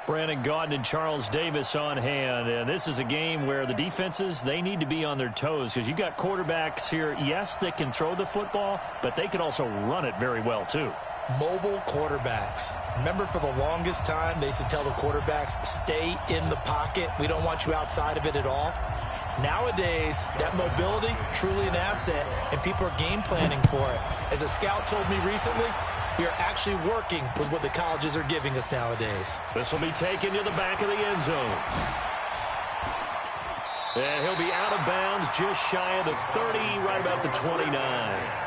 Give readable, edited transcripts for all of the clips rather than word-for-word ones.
Brandon Gaudin and Charles Davis on hand. And this is a game where the defenses, they need to be on their toes because you got quarterbacks here, yes, that can throw the football, but they can also run it very well too. Mobile quarterbacks. Remember, for the longest time, they used to tell the quarterbacks, stay in the pocket. We don't want you outside of it at all. Nowadays, that mobility, truly an asset, and people are game planning for it. As a scout told me recently, we are actually working with what the colleges are giving us nowadays. This will be taken to the back of the end zone. And he'll be out of bounds just shy of the 30, right about the 29.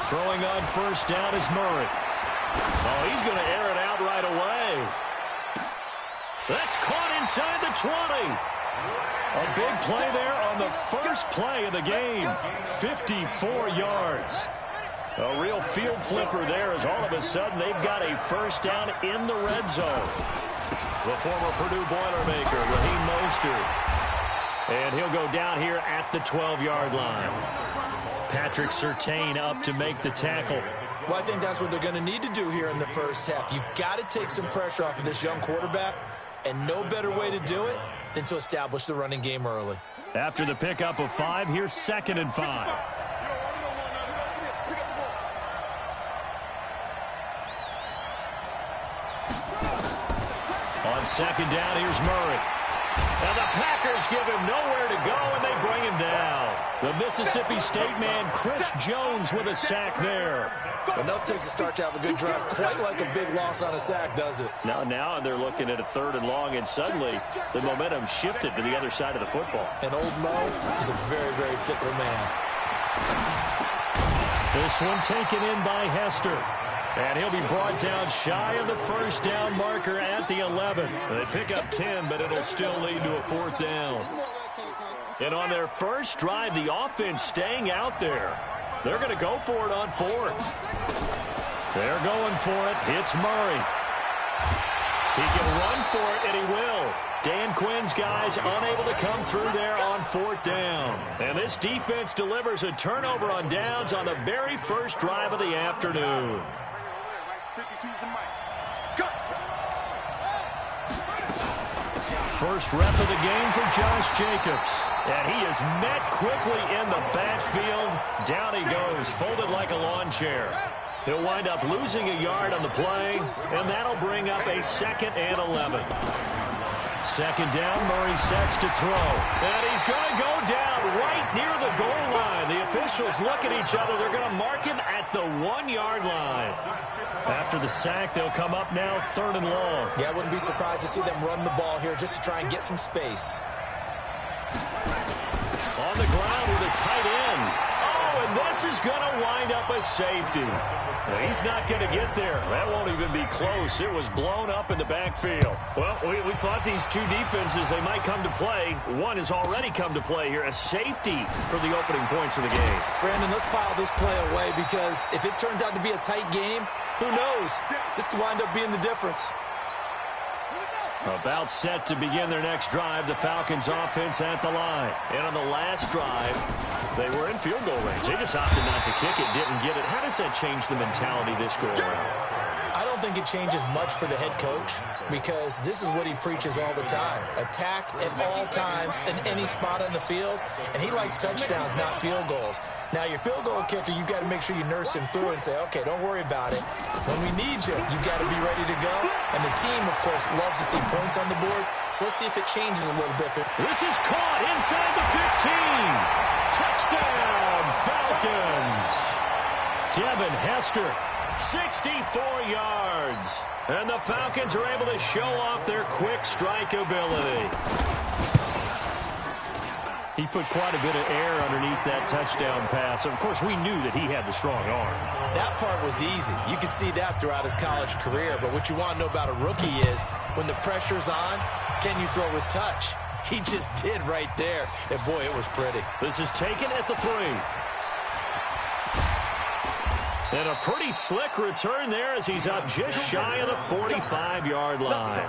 Throwing on first down is Murray. Oh, he's going to air it out right away. That's caught inside the 20. A big play there on the first play of the game. 54 yards. A real field flipper there as all of a sudden they've got a first down in the red zone. The former Purdue Boilermaker, Raheem Mostert. And he'll go down here at the 12-yard line. Patrick Surtain up to make the tackle. Well, I think that's what they're going to need to do here in the first half. You've got to take some pressure off of this young quarterback, and no better way to do it than to establish the running game early. After the pickup of 5, here's 2nd and 5. On 2nd down, here's Murray. And the Packers give him nowhere to go, and they bring him down. The Mississippi State man, Chris Jones, with a sack there. Enough takes a start to have a good drive. Quite like a big loss on a sack, does it? Now they're looking at a 3rd and long, and suddenly the momentum shifted to the other side of the football. And old Mo is a very, very fickle man. This one taken in by Hester. And he'll be brought down shy of the first down marker at the 11. They pick up 10, but it'll still lead to a 4th down. And on their first drive, the offense staying out there. They're going to go for it on 4th. They're going for it. It's Murray. He can run for it, and he will. Dan Quinn's guys unable to come through there on 4th down. And this defense delivers a turnover on downs on the very first drive of the afternoon. First rep of the game for Josh Jacobs. And he is met quickly in the backfield. Down he goes, folded like a lawn chair. He'll wind up losing a yard on the play, and that'll bring up a 2nd and 11. 2nd down, Murray sets to throw. And he's going to go down right near the goal line. The officials look at each other. They're going to mark him at the 1-yard line. After the sack, they'll come up now 3rd and long. Yeah, I wouldn't be surprised to see them run the ball here just to try and get some space. On the ground with a tight end. Oh, and this is going to wind up a safety. Well, he's not going to get there. That won't even be close. It was blown up in the backfield. Well, we thought these two defenses, they might come to play. One has already come to play here. A safety for the opening points of the game. Brandon, let's file this play away because if it turns out to be a tight game, who knows? This could wind up being the difference. About set to begin their next drive, the Falcons offense at the line. And on the last drive, they were in field goal range. They just opted not to kick it, didn't get it. How does that change the mentality this go around? I don't think it changes much for the head coach because this is what he preaches all the time. Attack at all times in any spot on the field, and he likes touchdowns, not field goals. Now, your field goal kicker, you got to make sure you nurse him through and say, okay, don't worry about it. When we need you, you got to be ready to go. And the team, of course, loves to see points on the board. So let's see if it changes a little bit. This is caught inside the 15. Touchdown, Falcons. Devin Hester, 64 yards. And the Falcons are able to show off their quick strike ability. He put quite a bit of air underneath that touchdown pass. Of course, we knew that he had the strong arm. That part was easy. You could see that throughout his college career. But what you want to know about a rookie is when the pressure's on, can you throw with touch? He just did right there. And, boy, it was pretty. This is taken at the 3. And a pretty slick return there as he's up just shy of the 45-yard line.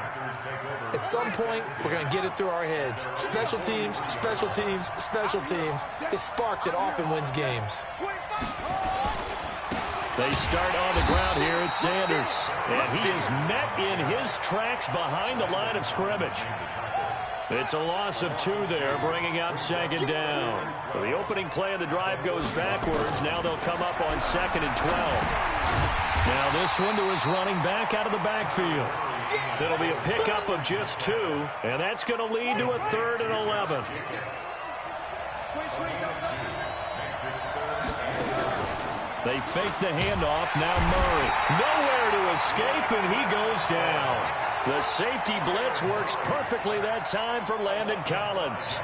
At some point, we're going to get it through our heads. Special teams, special teams, special teams. The spark that often wins games. They start on the ground here at Sanders. And he is met in his tracks behind the line of scrimmage. It's a loss of 2 there, bringing up 2nd down. So the opening play of the drive goes backwards. Now they'll come up on 2nd and 12. Now this one to his running back out of the backfield. It'll be a pickup of just 2, and that's going to lead to a 3rd and 11. They fake the handoff. Now Murray. Nowhere to escape, and he goes down. The safety blitz works perfectly that time for Landon Collins.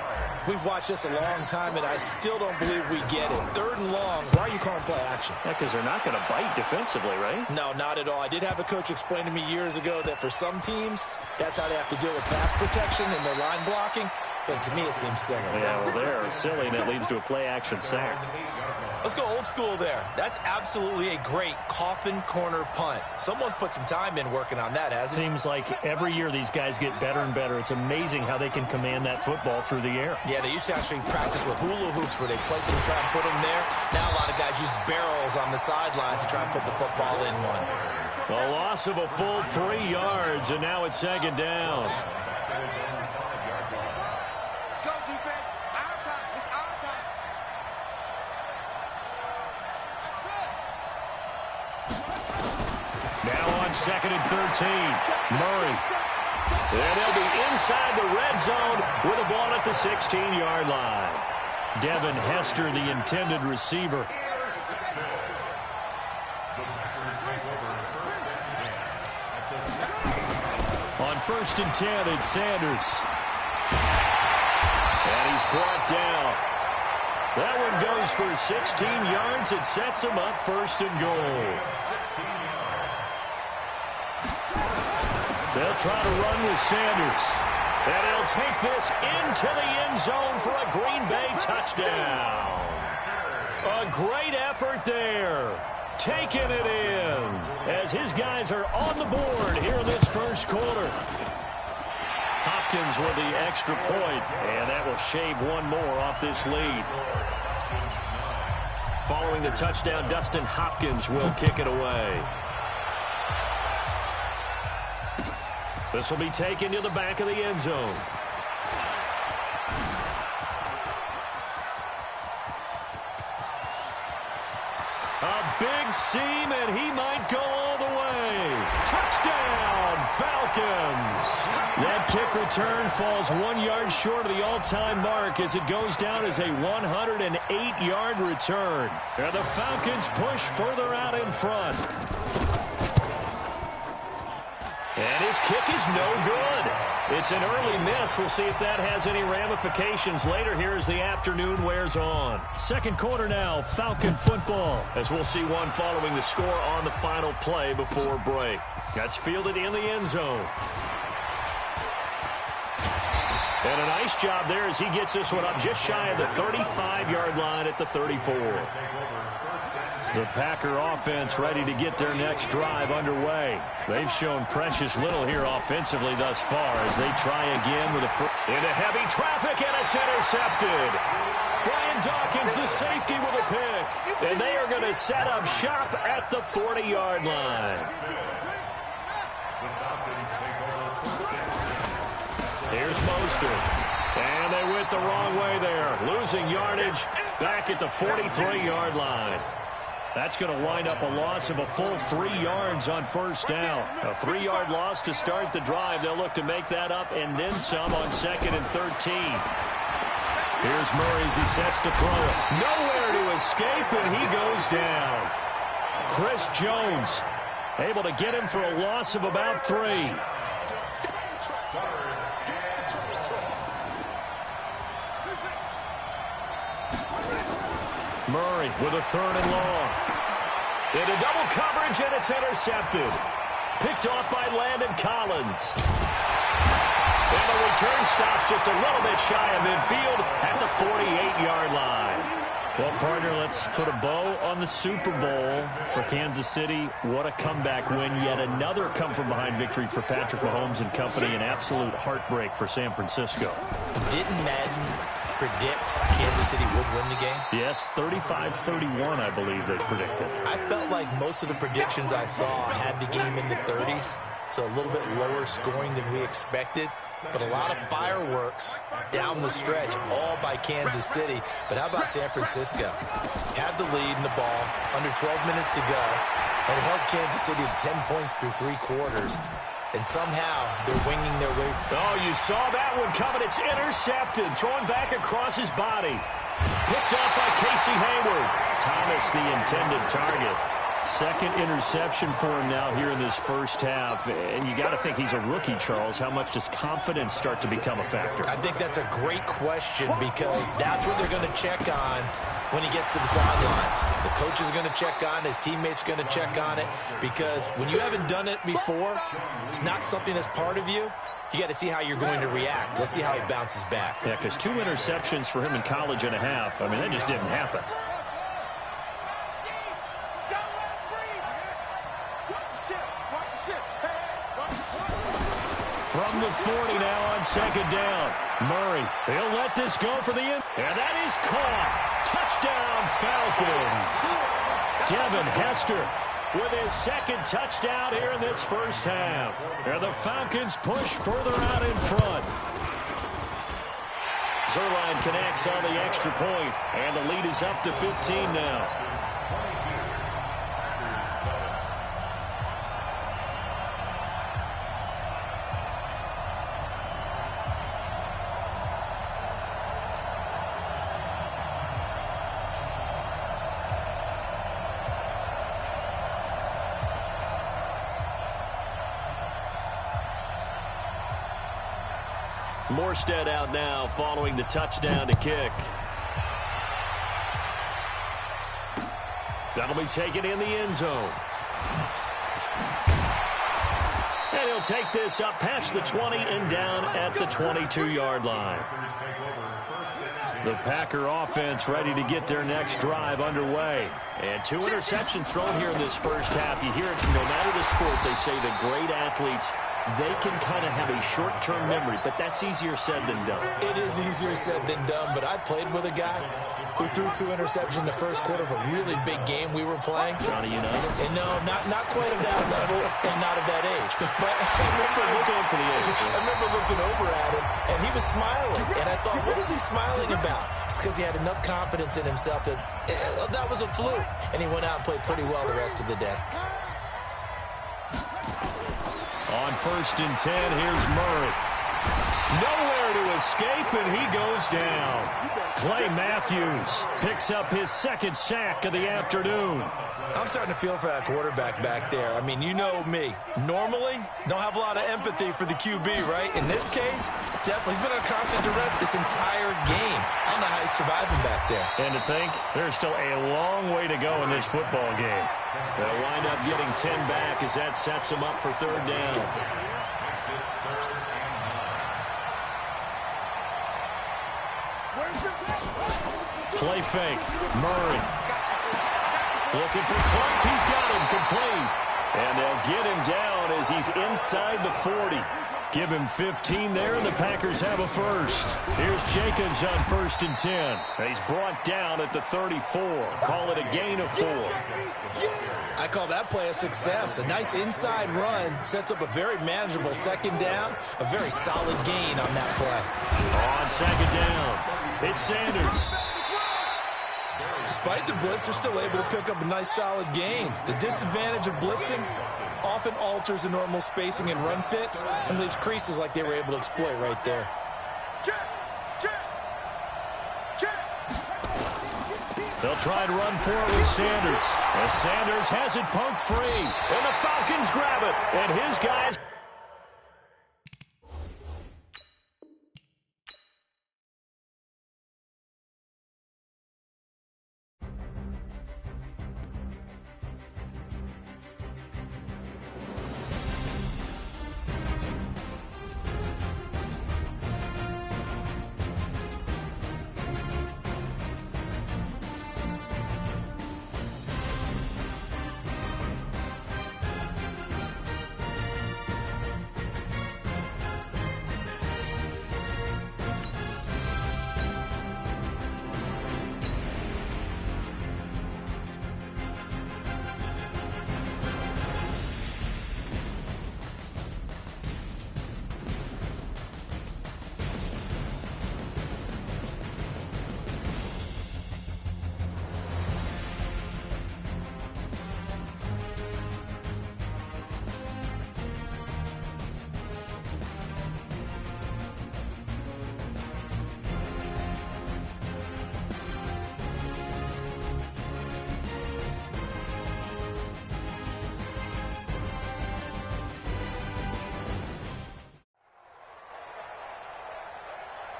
We've watched this a long time, and I still don't believe we get it. 3rd and long. Why are you calling play action? Yeah, because they're not going to bite defensively, right? No, not at all. I did have a coach explain to me years ago that for some teams, that's how they have to deal with pass protection and their line blocking. But to me, it seems silly. Yeah, well, they're silly, and it leads to a play-action sack. Let's go old school there. That's absolutely a great coffin corner punt. Someone's put some time in working on that, hasn't it? Seems like every year these guys get better and better. It's amazing how they can command that football through the air. Yeah, they used to actually practice with hula hoops where they place them and try and put them there. Now a lot of guys use barrels on the sidelines to try and put the football in one. A loss of a full 3 yards, and now it's 2nd down. Let's go, defense. Our time. It's our time. Now on 2nd and 13. Murray. And they'll be inside the red zone with a ball at the 16-yard line. Devin Hester, the intended receiver. On 1st and 10, it's Sanders. And he's brought down. That one goes for 16 yards. It sets him up 1st and goal. They'll try to run with Sanders. And he'll take this into the end zone for a Green Bay touchdown. A great effort there. Taking it in as his guys are on the board here in this 1st quarter. Hopkins with the extra point, and that will shave one more off this lead. Following the touchdown, Dustin Hopkins will kick it away. This will be taken to the back of the end zone. A big seam, and he might go all the way. Touchdown, Falcons. That kick return falls 1 yard short of the all-time mark as it goes down as a 108-yard return. And the Falcons push further out in front. And his kick is no good. It's an early miss. We'll see if that has any ramifications later here as the afternoon wears on. 2nd quarter now, Falcon football, as we'll see one following the score on the final play before break. That's fielded in the end zone. And a nice job there as he gets this one up just shy of the 35-yard line at the 34. The Packer offense ready to get their next drive underway. They've shown precious little here offensively thus far as they try again with into heavy traffic, and it's intercepted. Brian Dawkins, the safety, with a pick. And they are going to set up shop at the 40-yard line. Here's Mostert. And they went the wrong way there. Losing yardage back at the 43-yard line. That's going to wind up a loss of a full 3 yards on 1st down. A 3-yard loss to start the drive. They'll look to make that up and then some on 2nd and 13. Here's Murray as he sets to throw it. Nowhere to escape, and he goes down. Chris Jones able to get him for a loss of about 3. Murray with a 3rd and long. Into double coverage, and it's intercepted. Picked off by Landon Collins. And the return stops just a little bit shy of midfield at the 48-yard line. Well, partner, let's put a bow on the Super Bowl for Kansas City. What a comeback win. Yet another come-from-behind victory for Patrick Mahomes and company. An absolute heartbreak for San Francisco. Didn't Madden predict Kansas City would win the game? Yes, 35-31, I believe they predicted. I felt like most of the predictions I saw had the game in the 30s, so a little bit lower scoring than we expected. But a lot of fireworks down the stretch, all by Kansas City. But how about San Francisco? Had the lead in the ball, under 12 minutes to go, and held Kansas City to 10 points through 3 quarters. And somehow they're winging their way. Oh, you saw that one coming. It's intercepted, thrown back across his body. Picked off by Casey Hayward. Thomas, the intended target. 2nd interception for him now here in this first half. And you got to think he's a rookie, Charles. How much does confidence start to become a factor? I think that's a great question because that's what they're going to check on when he gets to the sidelines. The coach is going to check on it. His teammates are going to check on it because when you haven't done it before, it's not something that's part of you. You got to see how you're going to react. Let's see how he bounces back. Yeah, because 2 interceptions for him in college and a half. I mean, that just didn't happen. From the 40 now on 2nd down. Murray, he'll let this go for the end. And that is caught. Touchdown, Falcons. Devin Hester with his 2nd touchdown here in this first half. And the Falcons push further out in front. Zerline connects on the extra point, and the lead is up to 15 now. Morstead out now following the touchdown to kick. That'll be taken in the end zone. And he'll take this up past the 20 and down at the 22-yard line. The Packer offense ready to get their next drive underway. And 2 interceptions thrown here in this first half. You hear it no matter the sport, they say the great athletes, they can kind of have a short-term memory, but that's easier said than done. It is easier said than done, but I played with a guy who threw 2 interceptions in the first quarter of a really big game we were playing. Johnny Unitas? And no, not quite of that level and not of that age. But I remember looking over at him, and he was smiling. And I thought, what is he smiling about? It's because he had enough confidence in himself that that was a fluke. And he went out and played pretty well the rest of the day. On 1st and 10, here's Murray. Nowhere to escape, and he goes down. Clay Matthews picks up his 2nd sack of the afternoon. I'm starting to feel for that quarterback back there. I mean, you know me. Normally, don't have a lot of empathy for the QB, right? In this case, definitely. He's been under constant duress this entire game. I don't know how he's surviving back there. And to think, there's still a long way to go in this football game. They'll wind up getting 10 back as that sets them up for 3rd down. Play fake. Murray. Looking for Clark. He's got him complete. And they'll get him down as he's inside the 40. Give him 15 there, and the Packers have a first. Here's Jacobs on 1st and 10. He's brought down at the 34. Call it a gain of 4. I call that play a success. A nice inside run sets up a very manageable 2nd down. A very solid gain on that play. On 2nd down, it's Sanders. Despite the blitz, they're still able to pick up a nice solid gain. The disadvantage of blitzing often alters the normal spacing and run fits and leaves creases like they were able to exploit right there. They'll try and run for it with Sanders. As Sanders has it poked free. And the Falcons grab it. And his guys...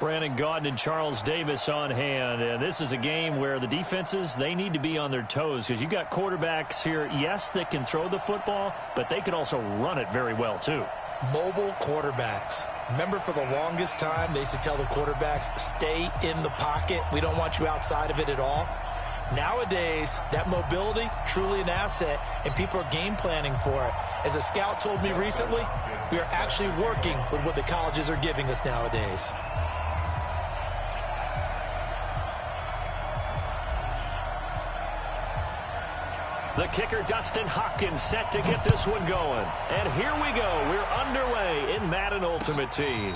Brandon Gaudin and Charles Davis on hand. And this is a game where the defenses, they need to be on their toes because you got quarterbacks here, yes, that can throw the football, but they can also run it very well too. Mobile quarterbacks. Remember, for the longest time, they used to tell the quarterbacks, stay in the pocket. We don't want you outside of it at all. Nowadays, that mobility, truly an asset, and people are game planning for it. As a scout told me recently, we are actually working with what the colleges are giving us nowadays. The kicker, Dustin Hopkins, set to get this one going. And here we go. We're underway in Madden Ultimate Team.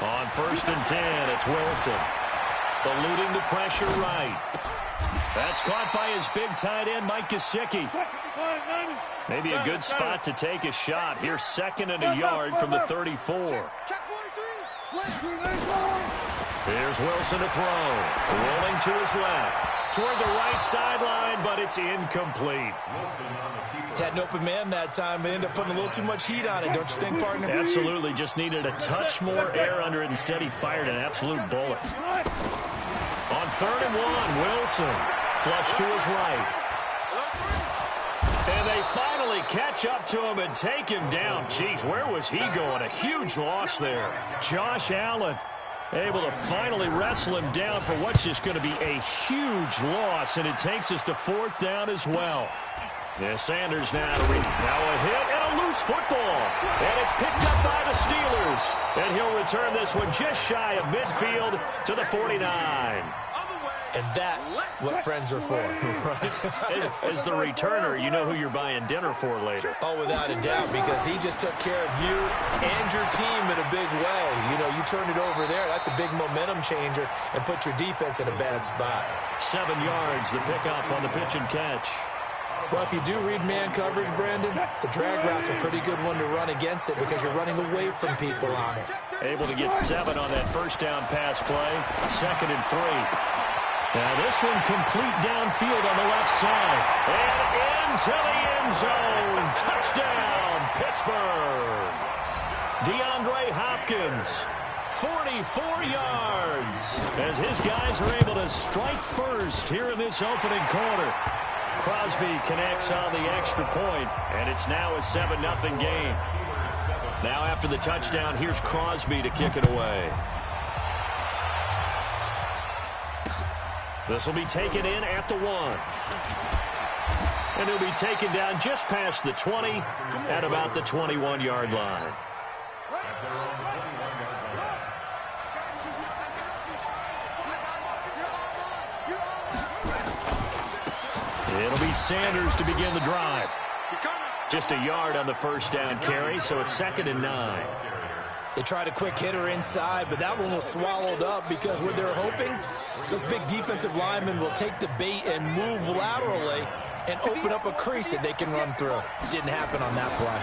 On 1st and 10, it's Wilson. Eluding the pressure right. That's caught by his big tight end, Mike Gesicki. Maybe a good spot to take a shot. Here's 2nd and a yard from the 34. Here's Wilson to throw. Rolling to his left. Toward the right sideline, but it's incomplete. Had an open man that time, but ended up putting a little too much heat on it, don't you think, partner? Absolutely. Just needed a touch more air under it. Instead, he fired an absolute bullet. On 3rd and 1, Wilson. Flush to his right. And they finally catch up to him and take him down. Jeez, where was he going? A huge loss there. Josh Allen able to finally wrestle him down for what's just going to be a huge loss, and it takes us to 4th down as well. Yeah, Sanders now a hit and a loose football. And it's picked up by the Steelers. And he'll return this one just shy of midfield to the 49. And that's what friends are for. As the returner, you know who you're buying dinner for later. Oh, without a doubt, because he just took care of you and your team in a big way. You know, you turned it over there. That's a big momentum changer and put your defense in a bad spot. 7 yards, the pickup on the pitch and catch. Well, if you do read man coverage, Brandon, the drag route's a pretty good one to run against it because you're running away from people on it. Able to get 7 on that 1st down pass play. 2nd and 3. Now this one complete downfield on the left side. And into the end zone. Touchdown, Pittsburgh. DeAndre Hopkins, 44 yards. As his guys are able to strike first here in this opening quarter. Crosby connects on the extra point, and it's now a 7-0 game. Now after the touchdown, here's Crosby to kick it away. This will be taken in at the 1. And he'll be taken down just past the 20 at about the 21-yard line. It'll be Sanders to begin the drive. Just a yard on the 1st down carry, so it's 2nd and 9. They tried a quick hitter inside, but that one was swallowed up because what they're hoping, those big defensive linemen will take the bait and move laterally and open up a crease that they can run through. Didn't happen on that play.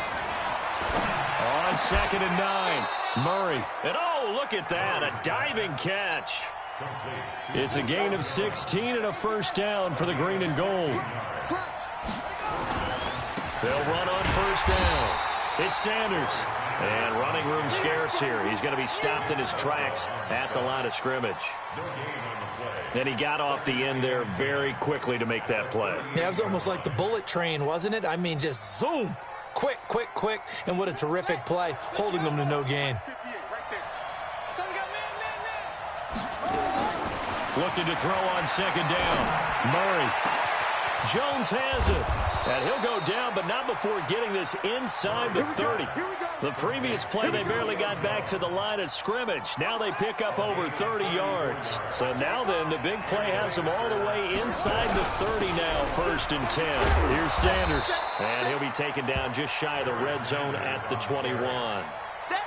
On 2nd and 9, Murray. And oh, look at that, a diving catch. It's a gain of 16 and a 1st down for the green and gold. They'll run on 1st down. It's Sanders. And running room scarce here. He's going to be stopped in his tracks at the line of scrimmage. And he got off the end there very quickly to make that play. Yeah, it was almost like the bullet train, wasn't it? I mean, just zoom. Quick, quick, quick. And what a terrific play, holding them to no gain. Looking to throw on 2nd down. Murray. Jones has it. And he'll go down, but not before getting this inside the 30. The previous play, they barely got back to the line of scrimmage. Now they pick up over 30 yards. So now then, the big play has them all the way inside the 30 now, 1st and 10. Here's Sanders. And he'll be taken down just shy of the red zone at the 21.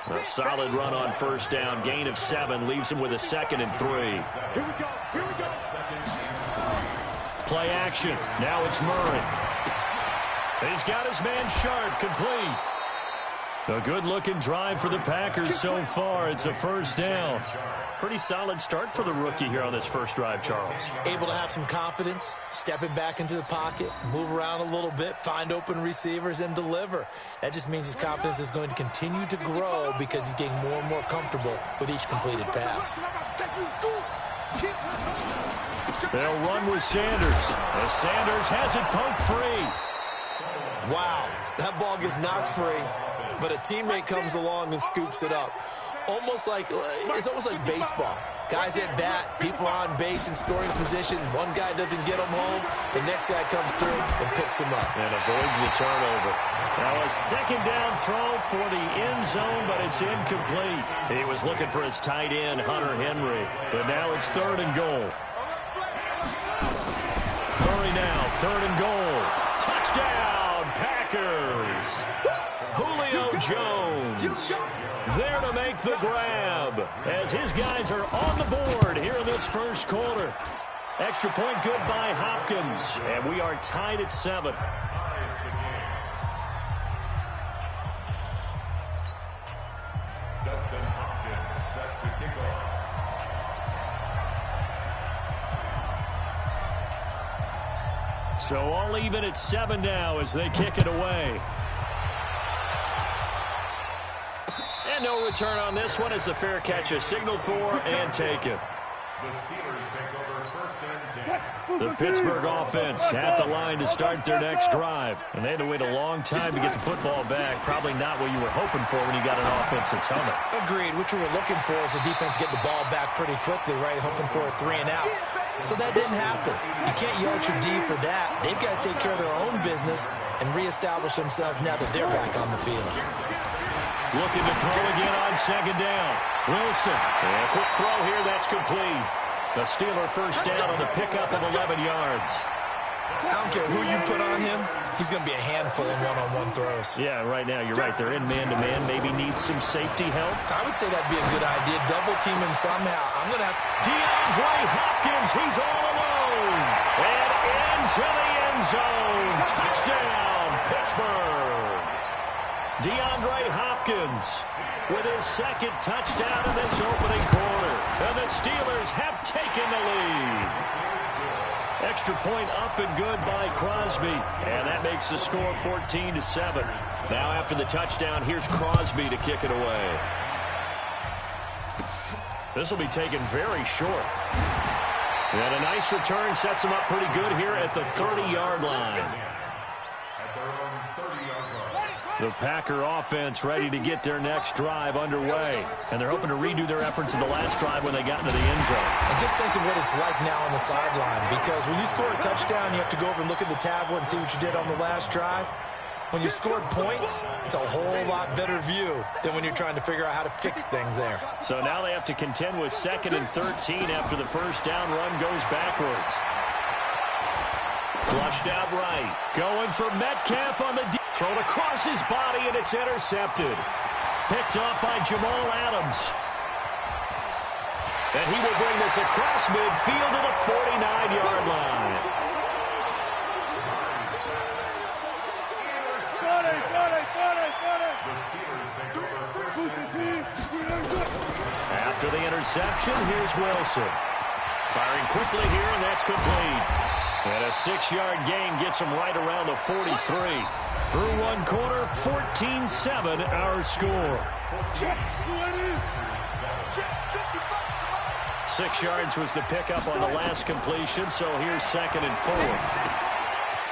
A solid run on 1st down. Gain of 7 leaves him with a 2nd and 3. Play action. Now it's Murray. He's got his man Sharp complete. A good-looking drive for the Packers so far. It's a first down. Pretty solid start for the rookie here on this first drive, Charles. Able to have some confidence, stepping back into the pocket, move around a little bit, find open receivers, and deliver. That just means his confidence is going to continue to grow because he's getting more and more comfortable with each completed pass. They'll run with Sanders. As Sanders has it poked free. Wow, that ball gets knocked free, but a teammate comes along and scoops it up. It's almost like baseball. Guys at bat, people on base in scoring position. One guy doesn't get him home. The next guy comes through and picks him up. And avoids the turnover. Now a second down throw for the end zone, but it's incomplete. He was looking for his tight end, Hunter Henry. But now it's third and goal. Hurry now, third and goal. Touchdown, Packers. Julio Jones there to make the grab as his guys are on the board here in this first quarter. Extra point good by Hopkins, and we are tied at 7. Justin Hopkins set to kick off. So all even at 7 now as they kick it away. And no return on this one as the fair catch is signaled for and taken. The Steelers take over first and 10. The Pittsburgh offense at the line to start their next drive. And they had to wait a long time to get the football back. Probably not what you were hoping for when you got an offense that's humming. Agreed. What you were looking for is the defense get the ball back pretty quickly, right? Hoping for a 3 and out. So that didn't happen. You can't yell at your D for that. They've got to take care of their own business and reestablish themselves now that they're back on the field. Looking to throw again on second down. Wilson. And a quick throw here. That's complete. The Steeler first down on the pickup of 11 yards. I don't care who you put on him. He's going to be a handful in one-on-one throws. Yeah, right now you're right. They're in man-to-man. Maybe needs some safety help. I would say that'd be a good idea. Double team him somehow. I'm going to have DeAndre Hopkins. He's all alone. And into the end zone. Touchdown, Pittsburgh. DeAndre Hopkins with his second touchdown in this opening quarter. And the Steelers have taken the lead. Extra point up and good by Crosby. And that makes the score 14-7. Now after the touchdown, here's Crosby to kick it away. This will be taken very short. And a nice return sets him up pretty good here at the 30-yard line. The Packer offense ready to get their next drive underway. And they're hoping to redo their efforts in the last drive when they got into the end zone. And just think of what it's like now on the sideline. Because when you score a touchdown, you have to go over and look at the tablet and see what you did on the last drive. When you scored points, it's a whole lot better view than when you're trying to figure out how to fix things there. So now they have to contend with 2nd and 13 after the first down run goes backwards. Flushed out right. Going for Metcalf on the deep. Thrown across his body, and it's intercepted. Picked off by Jamal Adams. And he will bring this across midfield to the 49-yard line. After the interception, here's Wilson. Firing quickly here, and that's complete. And a 6-yard gain gets him right around the 43. Through one quarter, 14-7 our score. 6 yards was the pickup on the last completion, so here's 2nd and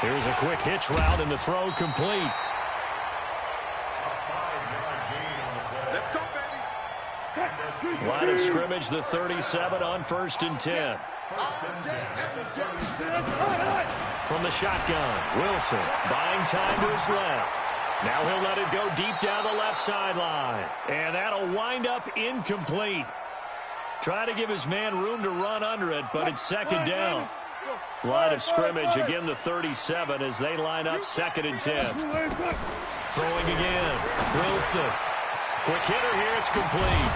4. Here's a quick hitch route, and the throw complete. Line of scrimmage, the 37 on 1st and 10. From the shotgun, Wilson buying time to his left. Now he'll let it go deep down the left sideline. And that'll wind up incomplete. Trying to give his man room to run under it, but it's 2nd down. Line of scrimmage, again the 37 as they line up 2nd and 10. Throwing again, Wilson. Quick hitter here, it's complete.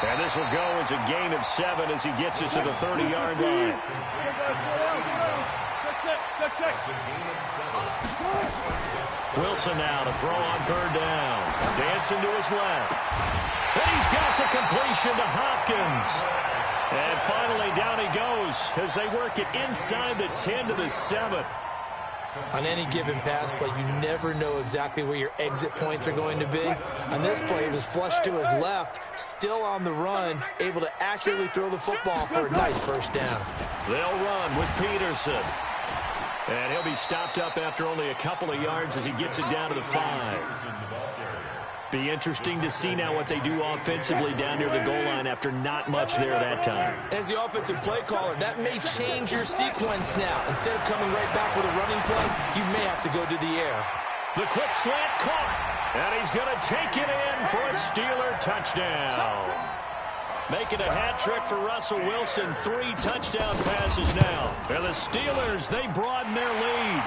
And this will go as a gain of 7 as he gets it to the 30-yard line. Wilson now to throw on third down. Dancing to his left. And he's got the completion to Hopkins. And finally down he goes as they work it inside the 10 to the 7. On any given pass play, you never know exactly where your exit points are going to be. On this play, it was flushed to his left, still on the run, able to accurately throw the football for a nice first down. They'll run with Peterson. And he'll be stopped up after only a couple of yards as he gets it down to the 5. Be interesting to see now what they do offensively down near the goal line after not much there that time. As the offensive play caller, that may change your sequence now. Instead of coming right back with a running play, you may have to go to the air. The quick slant caught, and he's going to take it in for a Steeler touchdown. Making a hat trick for Russell Wilson. 3 touchdown passes now. And the Steelers, they broaden their lead.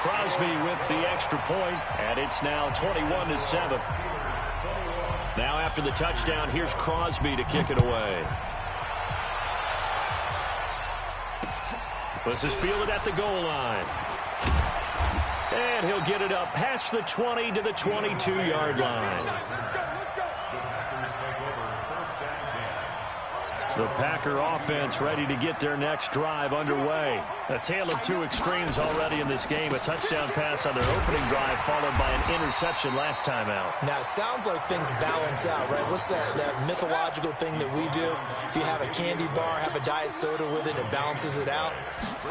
Crosby with the extra point, and it's now 21-7. Now after the touchdown, here's Crosby to kick it away. This is fielded at the goal line. And he'll get it up past the 20 to the 22-yard line. The Packer offense ready to get their next drive underway. A tale of two extremes already in this game. A touchdown pass on their opening drive followed by an interception last time out. Now, it sounds like things balance out, right? What's that mythological thing that we do? If you have a candy bar, have a diet soda with it, it balances it out.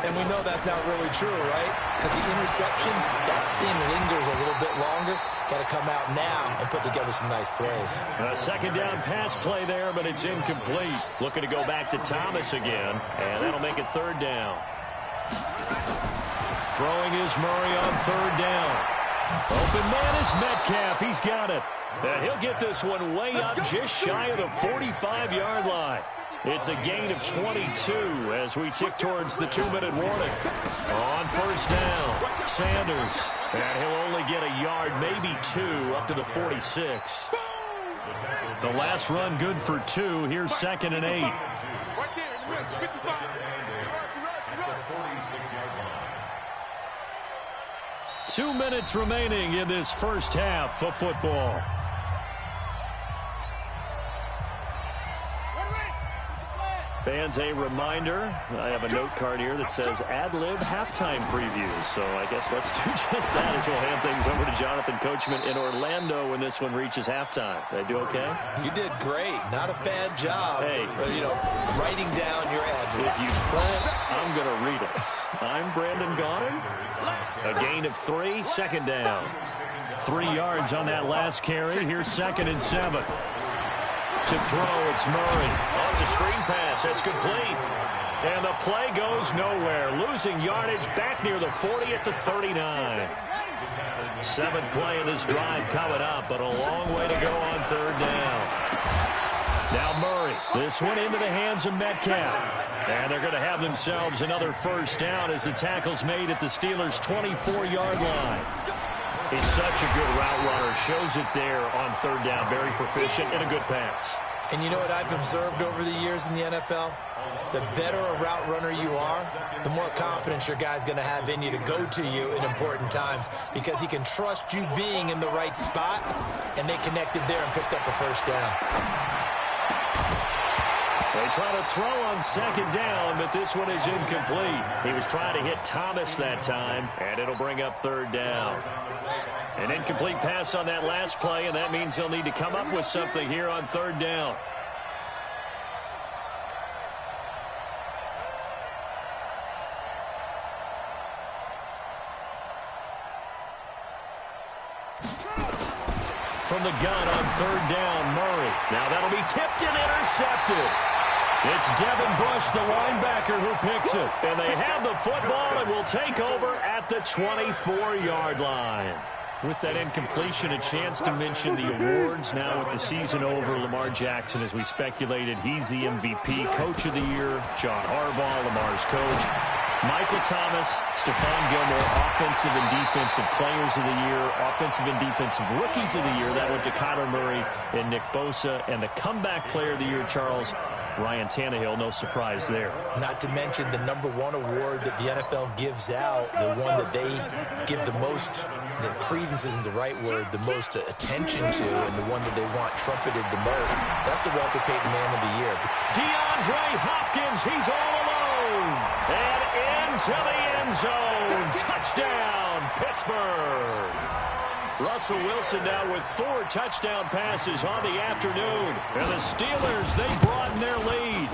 And we know that's not really true, right? Because the interception, that sting lingers a little bit longer. Got to come out now and put together some nice plays. A second down pass play there, but it's incomplete. Looking to go back to Thomas again, and that'll make it third down. Throwing is Murray on third down. Open man is Metcalf. He's got it. And he'll get this one way up just shy of the 45-yard line. It's a gain of 22 as we tick towards the 2-minute warning. On first down, Sanders. And he'll only get a yard, maybe 2, up to the 46. The last run good for 2. Here's 2nd and 8. 2 minutes remaining in this first half of football. Fans, a reminder, I have a note card here that says ad-lib halftime previews. So I guess let's do just that as we'll hand things over to Jonathan Coachman in Orlando when this one reaches halftime. Did I do okay? You did great. Not a bad job. Hey. Writing down your ad-libs. If you print, I'm going to read it. I'm Brandon Gaudin. A gain of 3, 2nd down. 3 yards on that last carry. Here's 2nd and 7. To throw, it's Murray. Oh, it's a screen pass. That's complete. And the play goes nowhere. Losing yardage back near the 40 at the 39. 7th play of this drive coming up, but a long way to go on third down. Now Murray. This one into the hands of Metcalf. And they're going to have themselves another first down as the tackle's made at the Steelers' 24-yard line. He's such a good route runner. Shows it there on third down. Very proficient and a good pass. And you know what I've observed over the years in the NFL? The better a route runner you are, the more confidence your guy's going to have in you to go to you in important times because he can trust you being in the right spot, and they connected there and picked up a first down. They try to throw on 2nd down, but this one is incomplete. He was trying to hit Thomas that time, and it'll bring up third down. An incomplete pass on that last play, and that means they'll need to come up with something here on third down. From the gun on third down, Murray. Now that'll be tipped and intercepted. It's Devin Bush, the linebacker, who picks it. And they have the football and will take over at the 24-yard line. With that incompletion, a chance to mention the awards. Now with the season over, Lamar Jackson, as we speculated, he's the MVP, Coach of the Year. John Harbaugh, Lamar's coach. Michael Thomas, Stephon Gilmore, Offensive and Defensive Players of the Year, Offensive and Defensive Rookies of the Year. That went to Kyler Murray and Nick Bosa. And the Comeback Player of the Year, Charles, Ryan Tannehill, no surprise there. Not to mention the #1 award that the NFL gives out, the one that they give the most, the credence isn't the right word, the most attention to, and the one that they want trumpeted the most. That's the Walter Payton Man of the Year. DeAndre Hopkins, he's all alone. And into the end zone. Touchdown, Pittsburgh. Russell Wilson now with 4 touchdown passes on the afternoon. And the Steelers, they broaden their lead.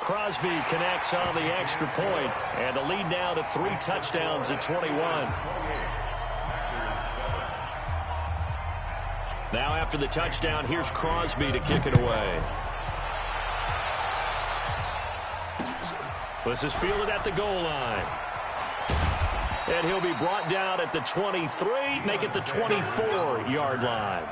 Crosby connects on the extra point, and the lead now to 3 touchdowns at 21. Now after the touchdown, here's Crosby to kick it away. This is fielded at the goal line. And he'll be brought down at the 23, make it the 24-yard line.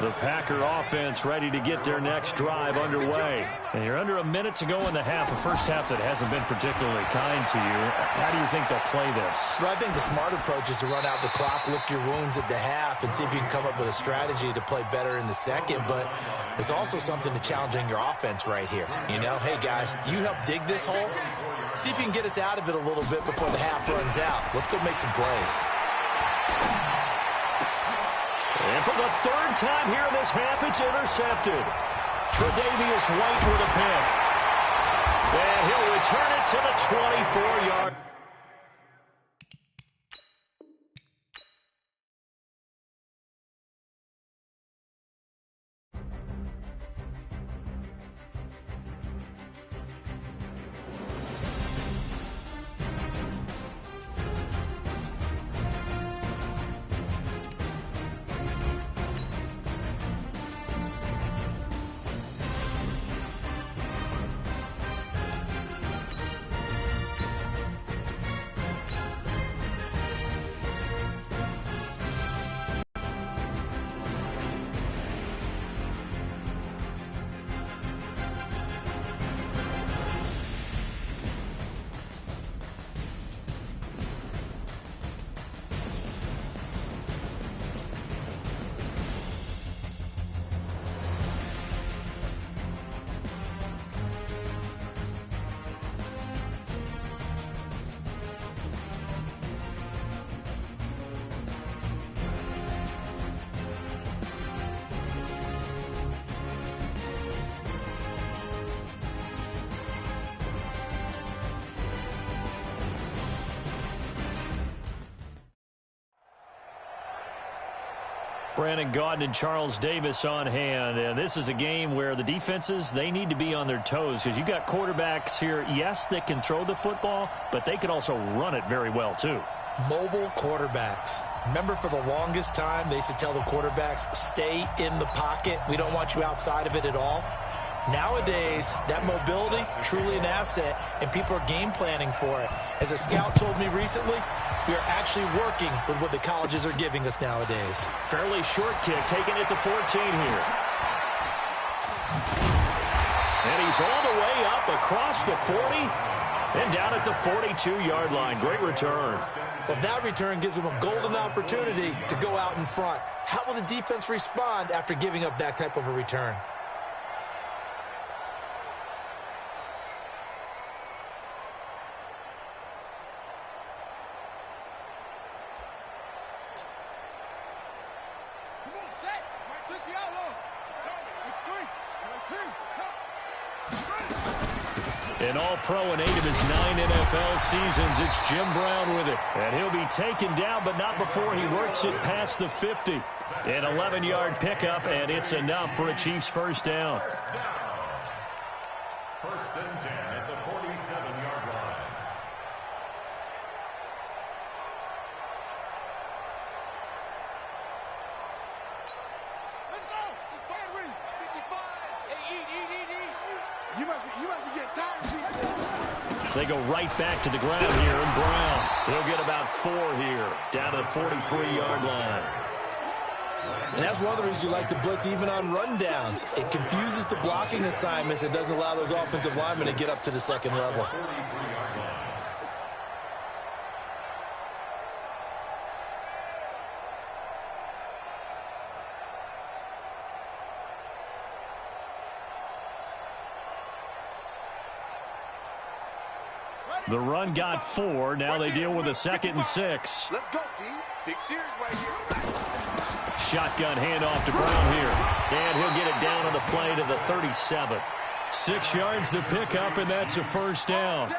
The Packer offense ready to get their next drive underway. And you're under a minute to go in the half, a first half that hasn't been particularly kind to you. How do you think they'll play this? Well, I think the smart approach is to run out the clock, lick your wounds at the half, and see if you can come up with a strategy to play better in the second. But there's also something to challenging your offense right here. You know, hey, guys, you help dig this hole. See if you can get us out of it a little bit before the half runs out. Let's go make some plays. And for the 3rd time here in this half, it's intercepted. Tre'Davious White with a pick. And he'll return it to the 24-yard. Brandon Gaudin and Charles Davis on hand. And this is a game where the defenses, they need to be on their toes because you've got quarterbacks here, yes, that can throw the football, but they can also run it very well, too. Mobile quarterbacks. Remember, for the longest time, they used to tell the quarterbacks, stay in the pocket. We don't want you outside of it at all. Nowadays, that mobility, truly an asset, and people are game planning for it. As a scout told me recently, we are actually working with what the colleges are giving us nowadays. Fairly short kick, taking it to 14 here. And he's all the way up across the 40 and down at the 42-yard line. Great return. Well, that return gives them a golden opportunity to go out in front. How will the defense respond after giving up that type of a return? An all-pro in 8 of his 9 NFL seasons. It's Jim Brown with it. And he'll be taken down, but not before he works it past the 50. An 11-yard pickup, and it's enough for a Chiefs first down. First and 10 at the 47-yard line. Let's go. It's fire ring. 55. Hey, eat. You must be getting tired of these. They go right back to the ground here, and Brown, he'll get about 4 here, down to the 43-yard line. And that's one of the reasons you like to blitz even on rundowns. It confuses the blocking assignments. It doesn't allow those offensive linemen to get up to the second level. The run got 4. Now they deal with a 2nd and 6. Let's go, D. Big series right here. Shotgun handoff to Brown here. And he'll get it down on the play to the 37. 6 yards the pickup, and that's a first down.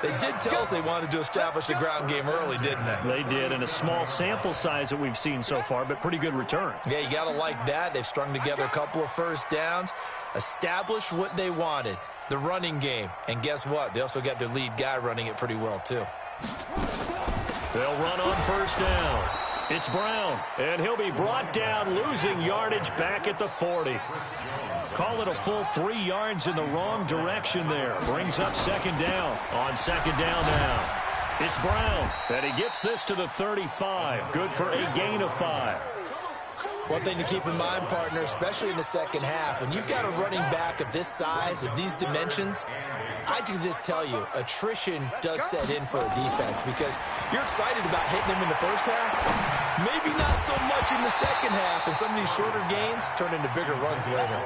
They did tell us they wanted to establish the ground game early, didn't they? They did, in a small sample size that we've seen so far, but pretty good return. Yeah, you got to like that. They've strung together a couple of first downs, established what they wanted, the running game. And guess what? They also got their lead guy running it pretty well, too. They'll run on first down. It's Brown, and he'll be brought down, losing yardage back at the 40. Call it a full 3 yards in the wrong direction there. Brings up 2nd down. On 2nd down now. It's Brown, and he gets this to the 35. Good for a gain of 5. One thing to keep in mind, partner, especially in the second half, when you've got a running back of this size, of these dimensions, I can just tell you, attrition does set in for a defense because you're excited about hitting him in the first half. Maybe not so much in the second half, and some of these shorter gains turn into bigger runs later.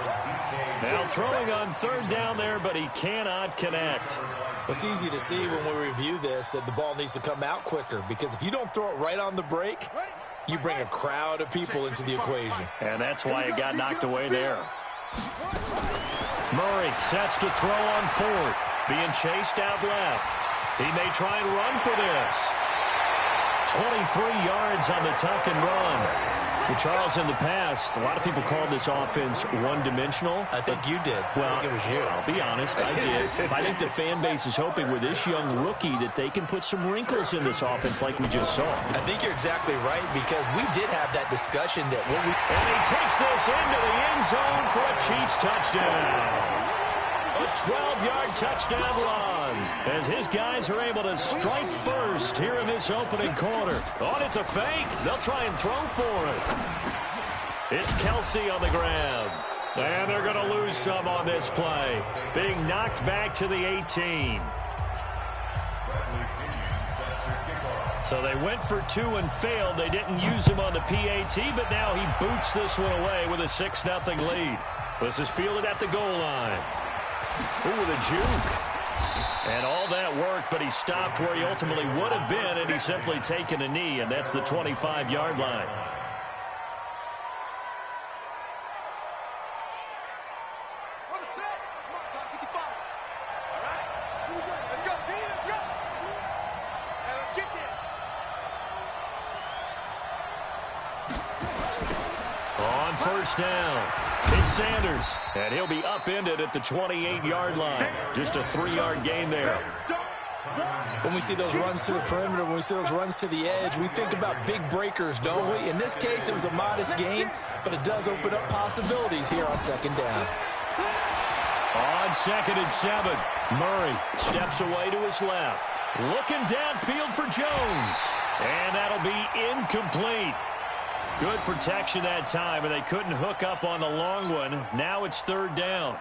Now throwing on 3rd down there, but he cannot connect. It's easy to see when we review this that the ball needs to come out quicker because if you don't throw it right on the break, you bring a crowd of people into the equation. And that's why it got knocked away there. Murray sets to throw on 4th. Being chased out left. He may try and run for this. 23 yards on the tuck and run. Well, Charles, in the past, a lot of people called this offense one-dimensional. I think you did. Well, I think it was you. I'll be honest, I did. I think the fan base is hoping with this young rookie that they can put some wrinkles in this offense like we just saw. I think you're exactly right because we did have that discussion that when we... And he takes this into the end zone for a Chiefs touchdown. A 12-yard touchdown run as his guys are able to strike first here in this opening quarter. Oh, it's a fake. They'll try and throw for it. It's Kelsey on the ground. And they're going to lose some on this play. Being knocked back to the 18. So they went for 2 and failed. They didn't use him on the PAT, but now he boots this one away with a 6-0 lead. This is fielded at the goal line. Ooh, with a juke. And all that worked, but he stopped where he ultimately would have been, and he's simply taken a knee, and that's the 25-yard line. On first down, it's Sanders, and he'll be upended at the 28-yard line. Just a 3-yard gain there. When we see those runs to the perimeter, when we see those runs to the edge, we think about big breakers, don't we? In this case, it was a modest gain, but it does open up possibilities here on 2nd down. On 2nd and 7, Murray steps away to his left. Looking downfield for Jones, and that'll be incomplete. Good protection that time, and they couldn't hook up on the long one. Now it's 3rd down.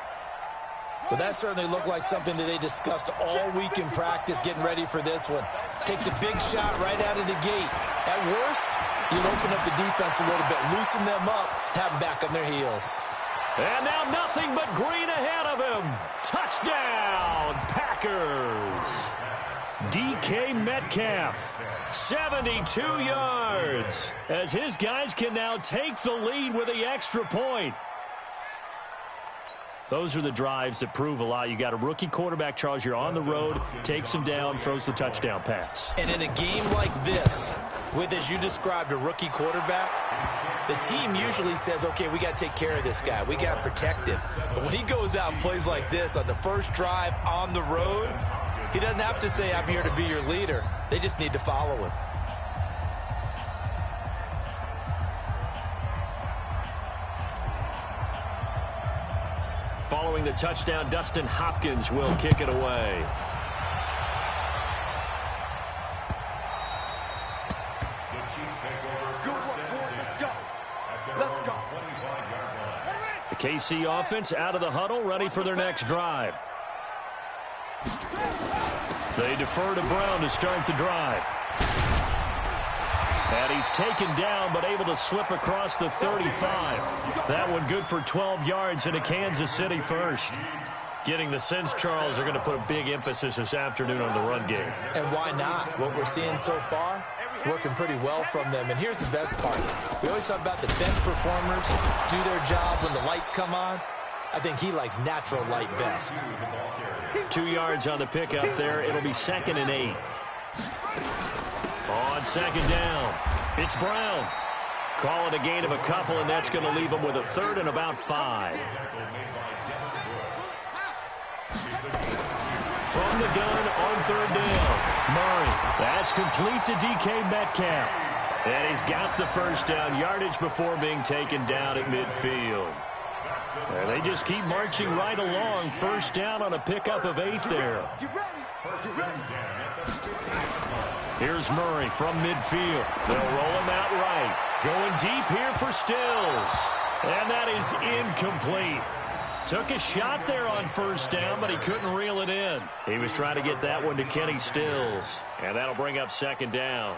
Well, that certainly looked like something that they discussed all week in practice getting ready for this one. Take the big shot right out of the gate. At worst, you'll open up the defense a little bit, loosen them up, have them back on their heels. And now nothing but green ahead of him. Touchdown, Packers. DK Metcalf, 72 yards, as his guys can now take the lead with the extra point. Those are the drives that prove a lot. You got a rookie quarterback, Charles. You're on the road, takes him down, throws the touchdown pass. And in a game like this, with, as you described, a rookie quarterback, the team usually says, okay, we got to take care of this guy. We got to protect him. But when he goes out and plays like this on the first drive on the road, he doesn't have to say, I'm here to be your leader. They just need to follow him. Following the touchdown, Dustin Hopkins will kick it away. The KC offense out of the huddle, ready for their next drive. They defer to Brown to start the drive. And he's taken down, but able to slip across the 35. That one good for 12 yards and a Kansas City first. Getting the sense, Charles, they're going to put a big emphasis this afternoon on the run game. And why not? What we're seeing so far, it's working pretty well from them. And here's the best part. We always talk about the best performers do their job when the lights come on. I think he likes natural light best. 2 yards on the pickup there. It'll be 2nd and 8. On 2nd down, it's Brown. Call it a gain of a couple, and that's going to leave him with a 3rd and about 5. From the gun on 3rd down, Murray. That's complete to DK Metcalf. And he's got the first down yardage before being taken down at midfield. And they just keep marching right along. First down on a pickup of 8 there. Here's Murray from midfield. They'll roll him out right. Going deep here for Stills. And that is incomplete. Took a shot there on first down, but he couldn't reel it in. He was trying to get that one to Kenny Stills. And that'll bring up 2nd down.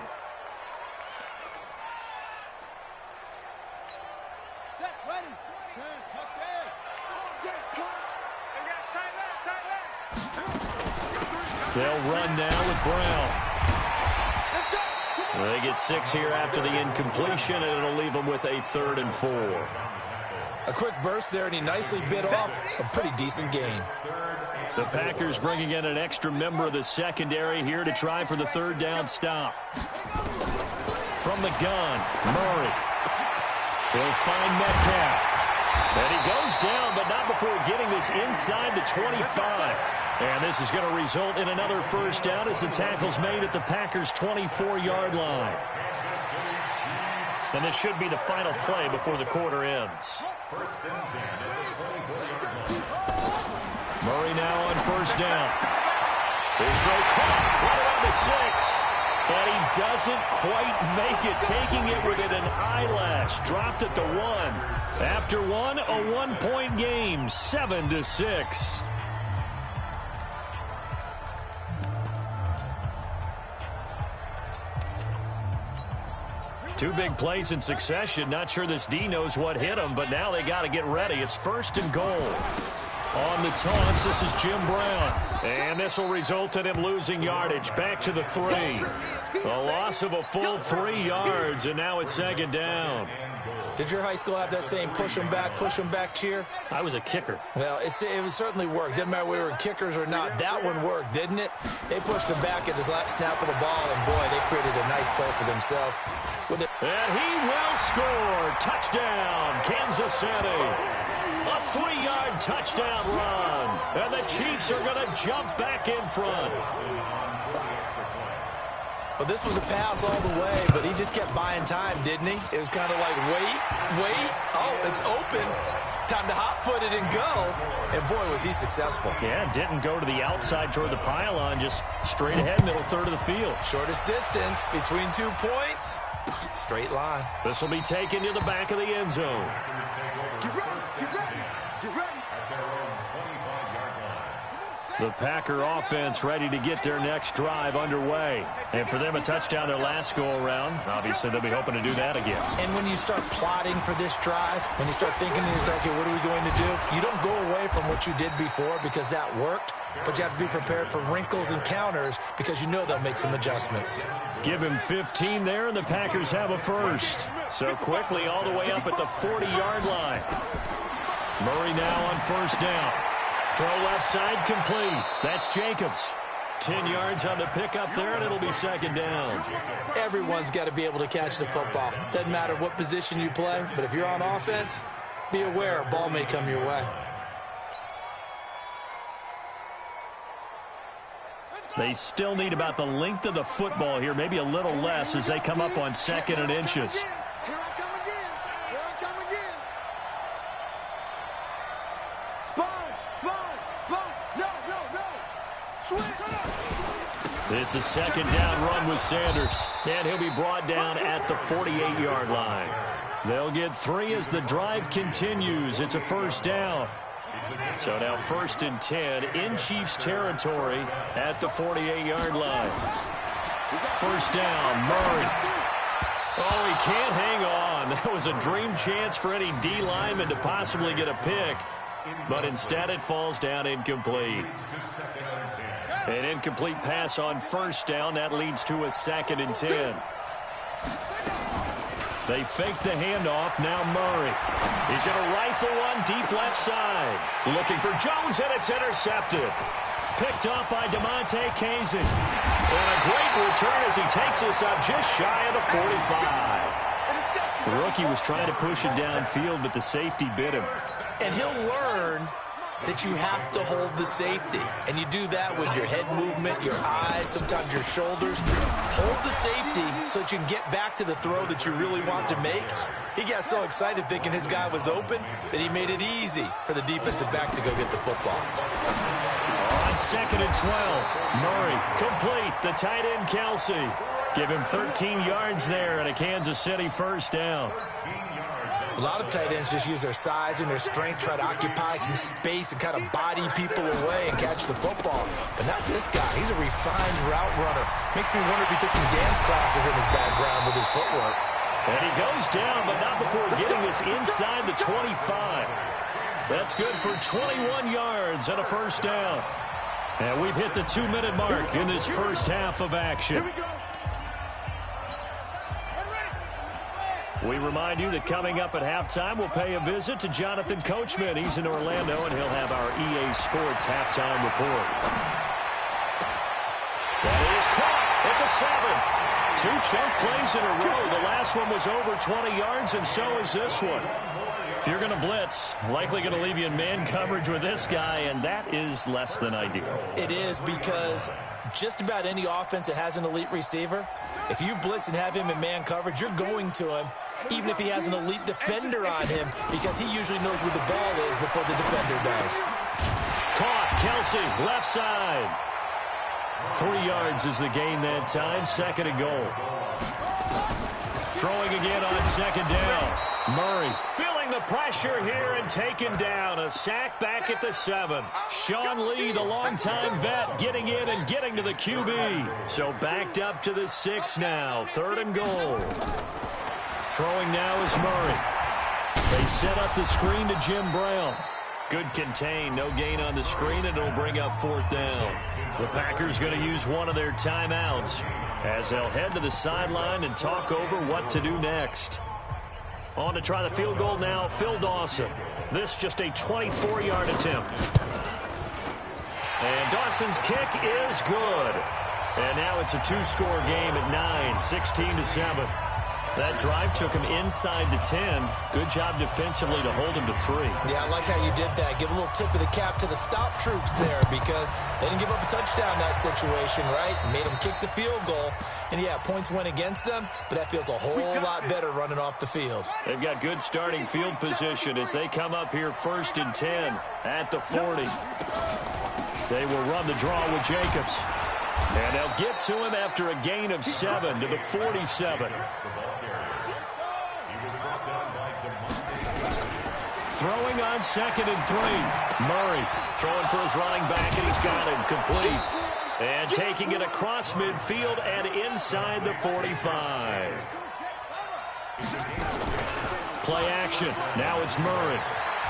They'll run now with Brown. They get 6 here after the incompletion, and it'll leave them with a 3rd and 4. A quick burst there, and he nicely bit off a pretty decent gain. The Packers bringing in an extra member of the secondary here to try for the 3rd down stop. From the gun, Murray. He'll find Metcalf. And he goes down, but not before getting this inside the 25. And this is going to result in another first down as the tackle's made at the Packers' 24-yard line. And this should be the final play before the quarter ends. Murray now on first down. His throw caught right around the 6. And he doesn't quite make it, taking it within an eyelash. Dropped at the 1. After one, a 1-point game, 7-6. Two big plays in succession. Not sure this D knows what hit him, but now they got to get ready. It's 1st and goal. On the toss, this is Jim Brown. And this will result in him losing yardage. Back to the 3. A loss of a full 3 yards, and now it's 2nd down. Did your high school have that same push 'em back cheer? I was a kicker. Well, it certainly worked. Didn't matter whether we were kickers or not. That one worked, didn't it? They pushed him back at his last snap of the ball, and boy, they created a nice play for themselves. And he will score. Touchdown, Kansas City. A 3-yard touchdown run. And the Chiefs are going to jump back in front. Well, this was a pass all the way, but he just kept buying time, didn't he? It was kind of like, wait. Oh, it's open. Time to hot-foot it and go. And, boy, was he successful. Yeah, didn't go to the outside toward the pylon, just straight ahead, middle third of the field. Shortest distance between 2 points. Straight line. This will be taken to the back of the end zone. Get ready. The Packer offense ready to get their next drive underway. And for them, a touchdown their last go-around. Obviously, they'll be hoping to do that again. And when you start plotting for this drive, when you start thinking to yourself, okay, what are we going to do? You don't go away from what you did before because that worked, but you have to be prepared for wrinkles and counters because you know they'll make some adjustments. Give him 15 there, and the Packers have a first. So quickly all the way up at the 40-yard line. Murray now on first down. Throw left side complete. That's Jacobs. 10 yards on the pickup there, and it'll be 2nd down. Everyone's got to be able to catch the football. Doesn't matter what position you play, but if you're on offense, be aware a ball may come your way. They still need about the length of the football here, maybe a little less as they come up on 2nd and inches. Here I come again. Sponge. No. Swing. It's a 2nd down run with Sanders, and he'll be brought down at the 48-yard line. They'll get 3 as the drive continues. It's a first down. So now 1st and 10 in Chiefs territory at the 48-yard line. First down, Murray. Oh, he can't hang on. That was a dream chance for any D lineman to possibly get a pick. but instead it falls down incomplete. An incomplete pass on first down. That leads to a 2nd and 10. They fake the handoff. Now Murray. He's going to rifle one deep left side. Looking for Jones, and it's intercepted. Picked off by DeMonte Kazin. And a great return as he takes us up just shy of the 45. The rookie was trying to push it downfield, but the safety bit him. And he'll learn that you have to hold the safety. And you do that with your head movement, your eyes, sometimes your shoulders. Hold the safety so that you can get back to the throw that you really want to make. He got so excited thinking his guy was open that he made it easy for the defensive back to go get the football. On 2nd and 12, Murray complete. The tight end, Kelsey. Give him 13 yards there and a Kansas City first down. A lot of tight ends just use their size and their strength, try to occupy some space and kind of body people away and catch the football. But not this guy. He's a refined route runner. Makes me wonder if he took some dance classes in his background with his footwork. And he goes down, but not before getting us inside the 25. That's good for 21 yards and a first down. And we've hit the 2-minute mark in this first half of action. We remind you that coming up at halftime, we'll pay a visit to Jonathan Coachman. He's in Orlando, and he'll have our EA Sports halftime report. That is caught at the 7. 2 chunk plays in a row. The last one was over 20 yards, and so is this one. If you're going to blitz, likely going to leave you in man coverage with this guy, and that is less than ideal. It is, because just about any offense that has an elite receiver, if you blitz and have him in man coverage, you're going to him, even if he has an elite defender on him, because he usually knows where the ball is before the defender does. Caught, Kelsey, left side. 3 yards is the gain that time, 2nd and goal. Throwing again on 2nd down. Murray feeling the pressure here and taken down. A sack back at the 7. Sean Lee, the longtime vet, getting in and getting to the QB. So backed up to the 6 now. 3rd and goal. Throwing now is Murray. They set up the screen to Jim Brown. Good contain, no gain on the screen, and it'll bring up 4th down. The Packers going to use one of their timeouts as they'll head to the sideline and talk over what to do next. On to try the field goal now, Phil Dawson. This just a 24-yard attempt. And Dawson's kick is good. And now it's a 2-score game at 9, 16-7. That drive took him inside the 10. Good job defensively to hold him to 3. Yeah, I like how you did that. Give a little tip of the cap to the stop troops there, because they didn't give up a touchdown in that situation, right? Made them kick the field goal. And, yeah, points went against them, but that feels a whole lot better running off the field. They've got good starting field position as they come up here 1st and 10 at the 40. They will run the draw with Jacobs. And they'll get to him after a gain of 7 to the 47. Throwing on 2nd and 3. Murray throwing for his running back, and he's got him complete. And taking it across midfield and inside the 45. Play action. Now it's Murray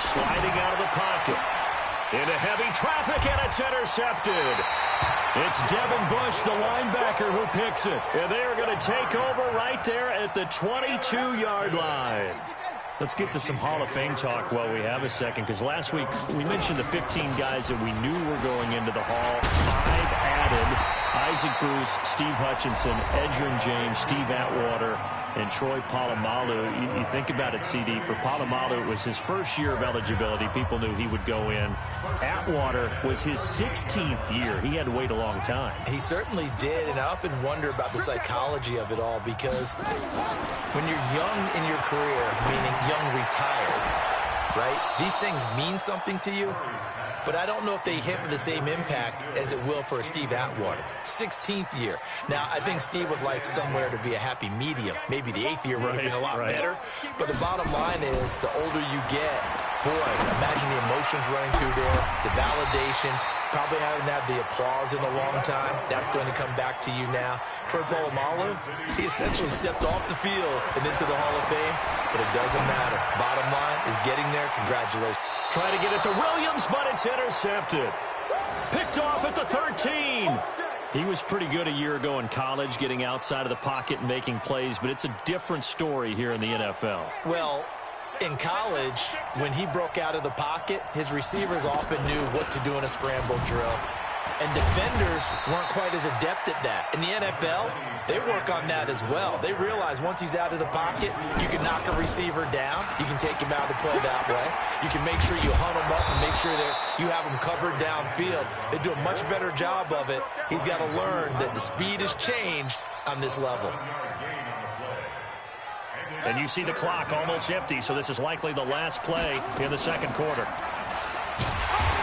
sliding out of the pocket. Into heavy traffic, and it's intercepted. It's Devin Bush, the linebacker, who picks it. And they are going to take over right there at the 22-yard line. Let's get to some Hall of Fame talk while we have a second, because last week we mentioned the 15 guys that we knew were going into the Hall. 5 added. Isaac Bruce, Steve Hutchinson, Edgerrin James, Steve Atwater, and Troy Polamalu. You think about it, CD. For Polamalu, it was his first year of eligibility. People knew he would go in. Atwater was his 16th year. He had to wait a long time. He certainly did, and I often wonder about the psychology of it all, because when you're young in your career, meaning young retired, right, these things mean something to you. But I don't know if they hit with the same impact as it will for a Steve Atwater. 16th year. Now, I think Steve would like somewhere to be a happy medium. Maybe the 8th year would have been a lot better. But the bottom line is, the older you get, boy, imagine the emotions running through there, the validation, probably haven't had the applause in a long time. That's going to come back to you now. Troy Polamalu, he essentially stepped off the field and into the Hall of Fame, but it doesn't matter. Bottom line is getting there. Congratulations. try to get it to Williams, but it's intercepted. Picked off at the 13. He was pretty good a year ago in college, getting outside of the pocket and making plays, but it's a different story here in the NFL. Well, in college, when he broke out of the pocket, his receivers often knew what to do in a scramble drill. And defenders weren't quite as adept at that. In the NFL, they work on that as well. They realize once he's out of the pocket, you can knock a receiver down. You can take him out of the play that way. You can make sure you hunt him up and make sure that you have him covered downfield. They do a much better job of it. He's got to learn that the speed has changed on this level. And you see the clock almost empty, so this is likely the last play in the second quarter.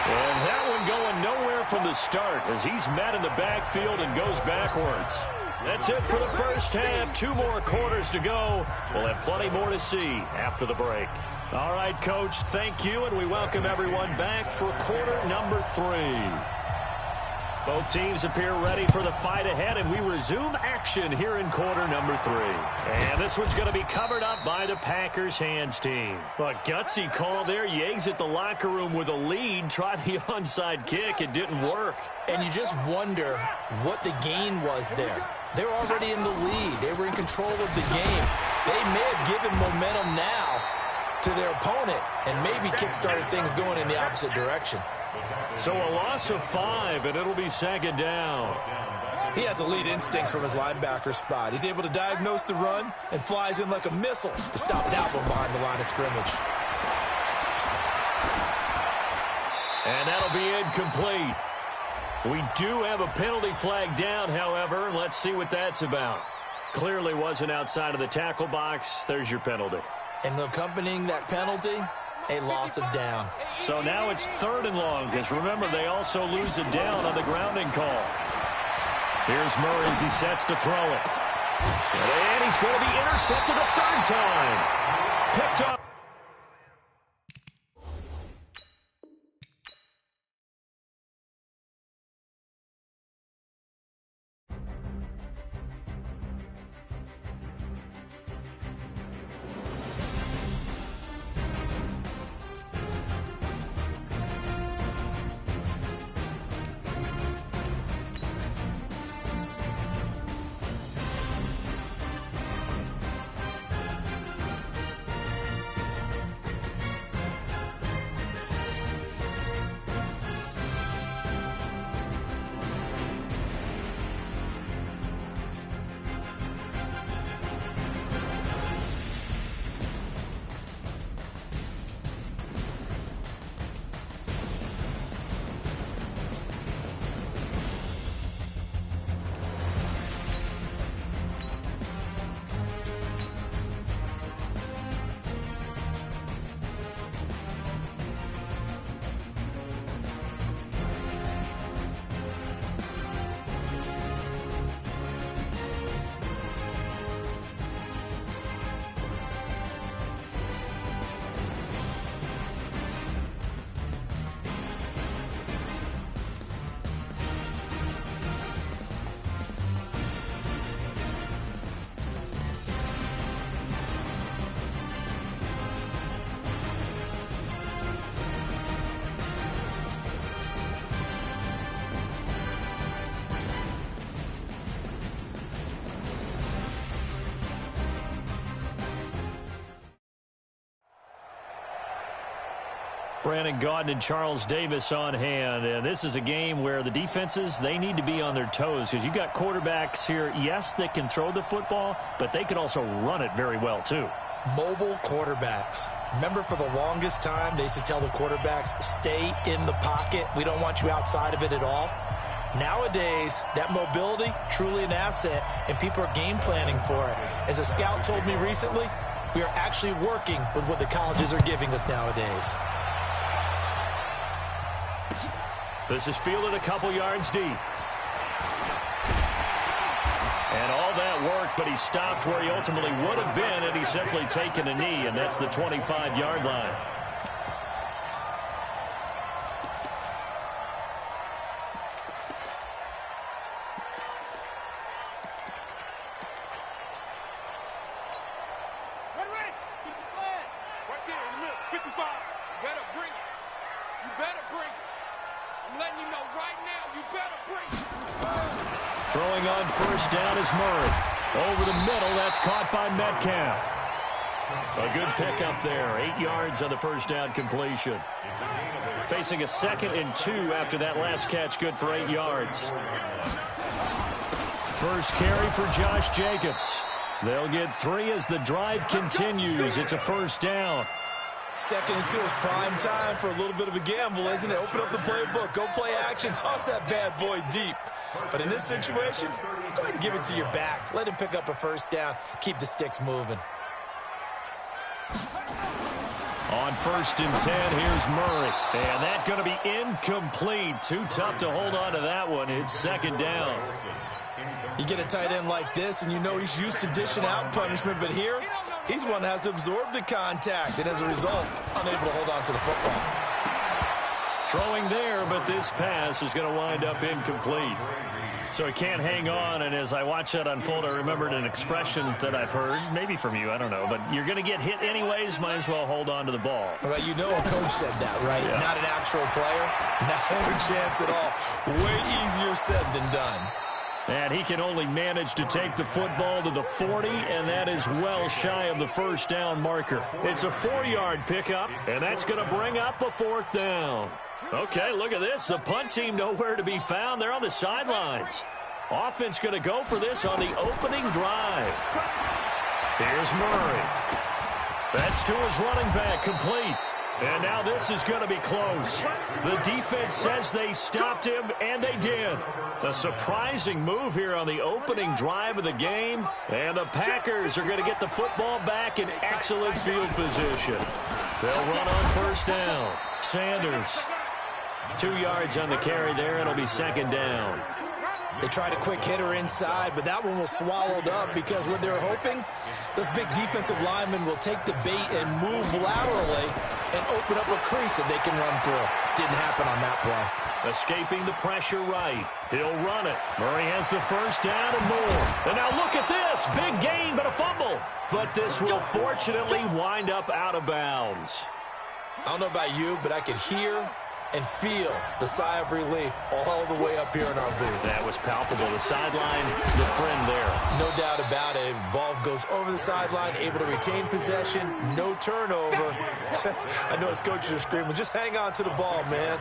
And that one going nowhere from the start as he's met in the backfield and goes backwards. That's it for the first half. 2 more quarters to go. We'll have plenty more to see after the break. All right, Coach, thank you, and we welcome everyone back for quarter number 3. Both teams appear ready for the fight ahead, and we resume action here in quarter number 3. And this one's going to be covered up by the Packers hands team. A gutsy call there. You exit the locker room with a lead. Tried the onside kick. It didn't work. And you just wonder what the gain was there. They were already in the lead. They were in control of the game. They may have given momentum now to their opponent and maybe kick-started things going in the opposite direction. So a loss of 5, and it'll be second down. He has elite instincts from his linebacker spot. He's able to diagnose the run and flies in like a missile to stop that one behind the line of scrimmage. And that'll be incomplete. We do have a penalty flag down, however. Let's see what that's about. Clearly wasn't outside of the tackle box. There's your penalty. And accompanying that penalty, a loss of down. So now it's 3rd and long, because remember, they also lose it down on the grounding call. Here's Murray as he sets to throw it. And he's going to be intercepted a 3rd time. Picked up. Brandon Gaudin and Charles Davis on hand. And this is a game where the defenses, they need to be on their toes because you've got quarterbacks here, yes, that can throw the football, but they can also run it very well, too. Mobile quarterbacks. Remember, for the longest time, they used to tell the quarterbacks, stay in the pocket. We don't want you outside of it at all. Nowadays, that mobility, truly an asset, and people are game planning for it. As a scout told me recently, we are actually working with what the colleges are giving us nowadays. This is fielded a couple yards deep. And all that worked, but he stopped where he ultimately would have been had he simply taken a knee, and that's the 25-yard line. Ready? Right there in the middle. 55. Better bring it. Throwing on first down is Murray. Over the middle, that's caught by Metcalf. A good pickup there. 8 yards on the first down completion. Facing a 2nd and 2 after that last catch, good for 8 yards. First carry for Josh Jacobs. They'll get 3 as the drive continues. It's a first down. 2nd and 2 is prime time for a little bit of a gamble, isn't it? Open up the playbook, go play action, toss that bad boy deep. But in this situation, go ahead and give it to your back. Let him pick up a first down. Keep the sticks moving. On 1st and 10, here's Murray. And that's going to be incomplete. Too tough to hold on to that one. It's 2nd down. You get a tight end like this, and you know he's used to dishing out punishment, but here, he's the one that has to absorb the contact, and as a result, unable to hold on to the football. Throwing there, but this pass is going to wind up incomplete. So he can't hang on, and as I watch that unfold, I remembered an expression that I've heard, maybe from you, I don't know, but you're going to get hit anyways, might as well hold on to the ball. Well, you know a coach said that, right? Yeah. Not an actual player. Not a chance at all. Way easier said than done. And he can only manage to take the football to the 40, and that is well shy of the first down marker. It's a 4-yard pickup, and that's going to bring up a 4th down. Okay, look at this. The punt team nowhere to be found. They're on the sidelines. Offense going to go for this on the opening drive. Here's Murray. That's to his running back, complete. And now this is going to be close. The defense says they stopped him, and they did. A surprising move here on the opening drive of the game. And the Packers are going to get the football back in excellent field position. They'll run on first down. Sanders. 2 yards on the carry there. It'll be 2nd down. They tried a quick hitter inside, but that one was swallowed up because what they're hoping, those big defensive linemen will take the bait and move laterally and open up a crease that they can run through. Didn't happen on that play. Escaping the pressure right. He'll run it. Murray has the first down and more. And now look at this. Big gain, but a fumble. But this will fortunately wind up out of bounds. I don't know about you, but I could hear and feel the sigh of relief all the way up here in our booth. That was palpable. The sideline, the friend there. No doubt about it. Ball goes over the sideline, able to retain possession, no turnover. I know his coaches are screaming, just hang on to the ball, man.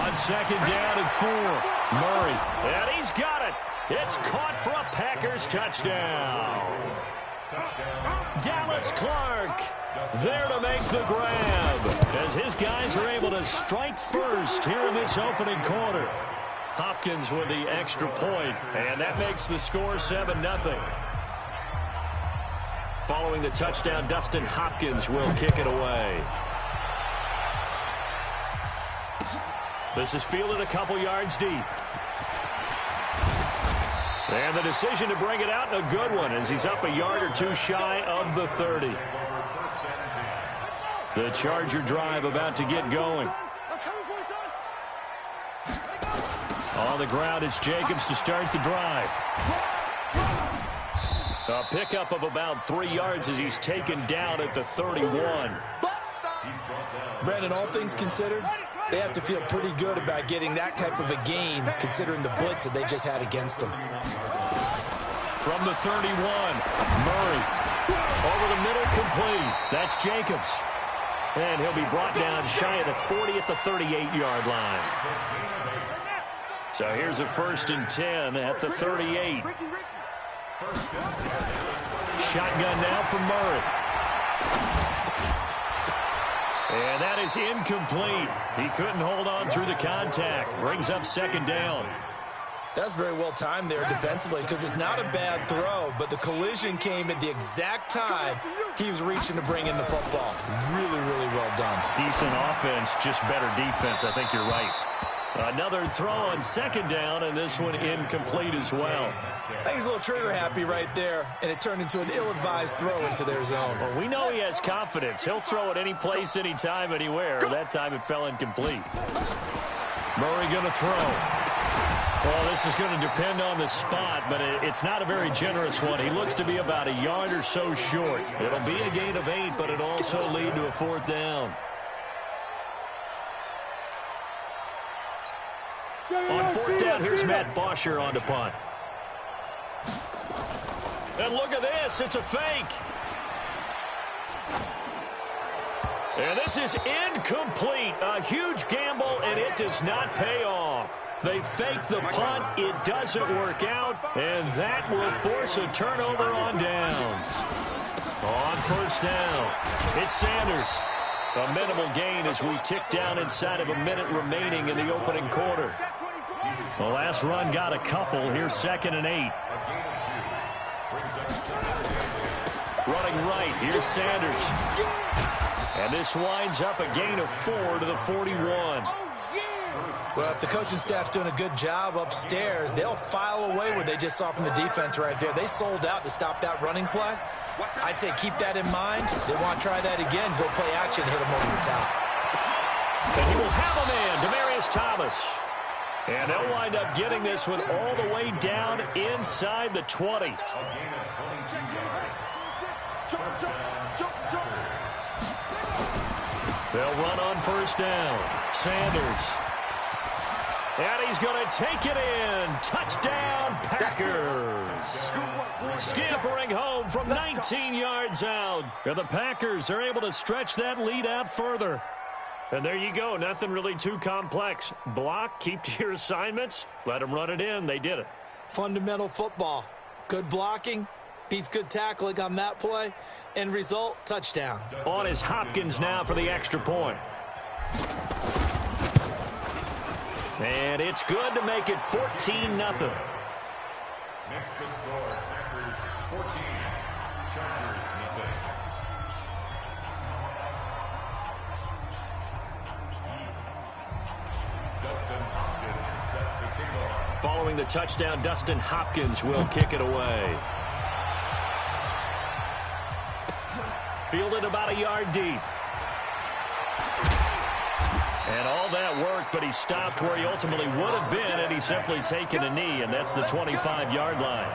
On 2nd down and 4, Murray. And he's got it. It's caught for a Packers touchdown. Dallas Clark there to make the grab as his guys are able to strike first here in this opening quarter. Hopkins with the extra point, and that makes the score 7-0. Following the touchdown, Dustin Hopkins will kick it away. This is fielded a couple yards deep. And the decision to bring it out, a good one, as he's up a yard or 2 shy of the 30. The Charger drive about to get going. On the ground, it's Jacobs to start the drive. A pickup of about 3 yards as he's taken down at the 31. Brandon, all things considered, they have to feel pretty good about getting that type of a gain, considering the blitz that they just had against them. From the 31, Murray. Over the middle, complete. That's Jacobs. And he'll be brought down shy of the 40 at the 38-yard line. So here's a 1st and 10 at the 38. Shotgun now for Murray. And that is incomplete. He couldn't hold on through the contact. Brings up 2nd down. That's very well timed there defensively because it's not a bad throw, but the collision came at the exact time he was reaching to bring in the football. Really, really well done. Decent offense, just better defense. I think you're right. Another throw on 2nd down, and this one incomplete as well. I think he's a little trigger happy right there, and it turned into an ill-advised throw into their zone. Well, we know he has confidence. He'll throw it any place, anytime, anywhere. That time it fell incomplete. Murray going to throw. Well, this is going to depend on the spot, but it's not a very generous one. He looks to be about a yard or so short. It'll be a gain of 8, but it'll also lead to a 4th down. On fourth down, here's Matt Bosher on to punt. And look at this. It's a fake. And this is incomplete. A huge gamble, and it does not pay off. They fake the punt. It doesn't work out, and that will force a turnover on downs. On first down, it's Sanders. A minimal gain as we tick down inside of a minute remaining in the opening quarter. The last run got a couple. Here's 2nd and 8. Running right, here's Sanders. And this winds up a gain of 4 to the 41. Well, if the coaching staff's doing a good job upstairs, they'll file away what they just saw from the defense right there. They sold out to stop that running play. I'd say keep that in mind. They want to try that again. Go play action, hit them over the top. And he will have a man, Demaryius Thomas. And they'll wind up getting this one all the way down inside the 20. They'll run on first down. Sanders. And he's going to take it in. Touchdown, Packers. Scampering home from 19 yards out. And the Packers are able to stretch that lead out further. And there you go. Nothing really too complex. Block, keep to your assignments, let them run it in. They did it. Fundamental football. Good blocking beats good tackling on that play. End result, touchdown. On is Hopkins now for the extra point. And it's good to make it 14-0. Next to score, Packers 14, Chargers nothing. Dustin Hopkins set to kick off. Following the touchdown, Dustin Hopkins will kick it away. Fielded about a yard deep. And all that work, but he stopped where he ultimately would have been had he simply taken a knee, and that's the 25-yard line.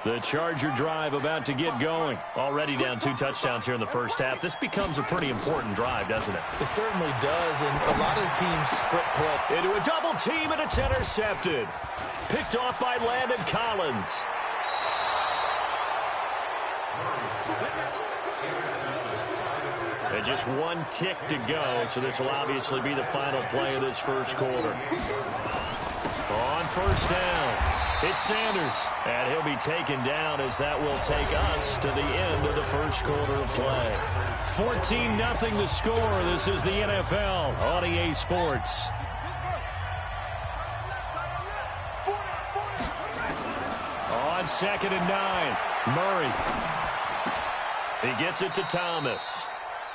The Charger drive about to get going. Already down 2 touchdowns here in the first half. This becomes a pretty important drive, doesn't it? It certainly does, and a lot of the teams script play. Into a double team, and it's intercepted. Picked off by Landon Collins. And just 1 tick to go, so this will obviously be the final play of this first quarter. On first down, it's Sanders, and he'll be taken down as that will take us to the end of the first quarter of play. 14-0 the score. This is the NFL on EA Sports. On 2nd and 9, Murray. He gets it to Thomas.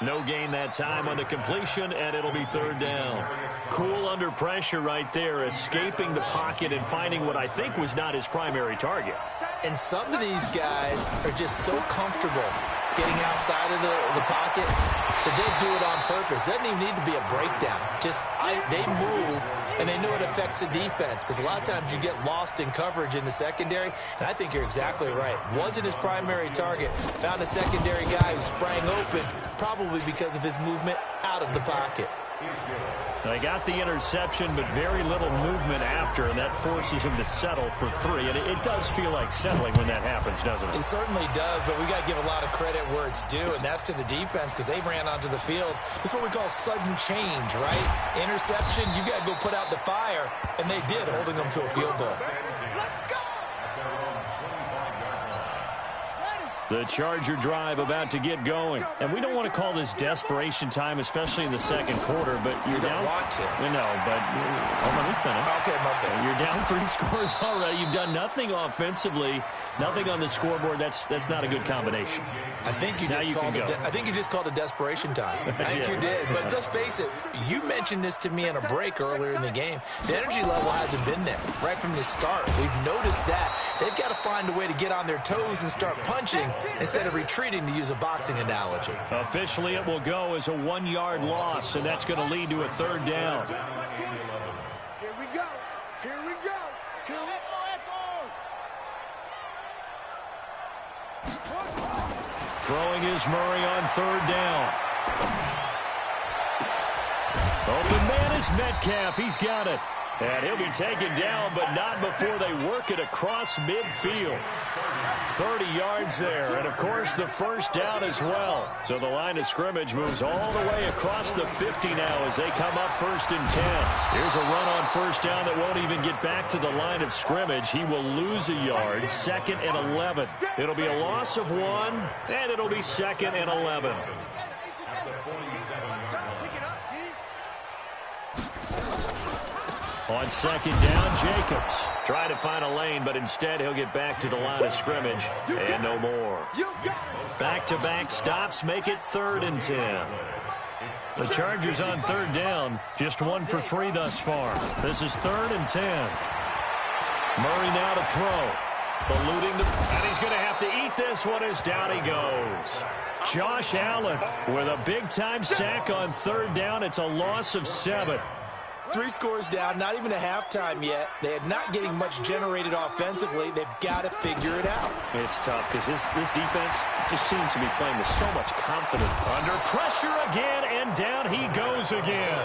No gain that time on the completion, and it'll be 3rd down. Cool under pressure right there, escaping the pocket and finding what I think was not his primary target. And some of these guys are just so comfortable getting outside of the pocket that they'll do it on purpose. It doesn't even need to be a breakdown. They move, and they know it affects the defense, because a lot of times you get lost in coverage in the secondary, and I think you're exactly right. Wasn't his primary target. Found a secondary guy who sprang open, probably because of his movement out of the pocket. They got the interception, but very little movement after, and that forces him to settle for 3. And it does feel like settling when that happens, doesn't it? It certainly does, but we got to give a lot of credit where it's due, and that's to the defense, because they ran onto the field. This is what we call sudden change, right? Interception, you got to go put out the fire, and they did, holding them to a field goal. The Charger drive about to get going. And we don't want to call this desperation time, especially in the second quarter, but you're down. You don't want to. No, but let me finish. Okay, my bad. You're down 3 scores already. You've done nothing offensively, nothing on the scoreboard. That's not a good combination. I think you just called it desperation time. I think you did. But let's face it, you mentioned this to me in a break earlier in the game. The energy level hasn't been there right from the start. We've noticed that. They've got to find a way to get on their toes and start punching instead of retreating, to use a boxing analogy. Officially, it will go as a 1-yard loss, and that's going to lead to a 3rd down. Here we go. Here we go. Here we go. Throwing is Murray on 3rd down. Here's Metcalf. He's got it. And he'll be taken down, but not before they work it across midfield. 30 yards there, and of course the first down as well. So the line of scrimmage moves all the way across the 50 now as they come up 1st and 10. Here's a run on first down that won't even get back to the line of scrimmage. He will lose a yard, 2nd and 11. It'll be a loss of 1, and it'll be 2nd and 11. On 2nd down, Jacobs trying to find a lane, but instead he'll get back to the line of scrimmage and no more. Back-to-back stops make it 3rd and 10. The Chargers on 3rd down, just 1 for 3 thus far. This is 3rd and 10. Murray now to throw. Eluding and he's going to have to eat this one as down he goes. Josh Allen with a big-time sack on 3rd down. It's a loss of 7. 3 scores down, not even a halftime yet. They are not getting much generated offensively. They've got to figure it out. It's tough because this defense just seems to be playing with so much confidence. Under pressure again, and down he goes again.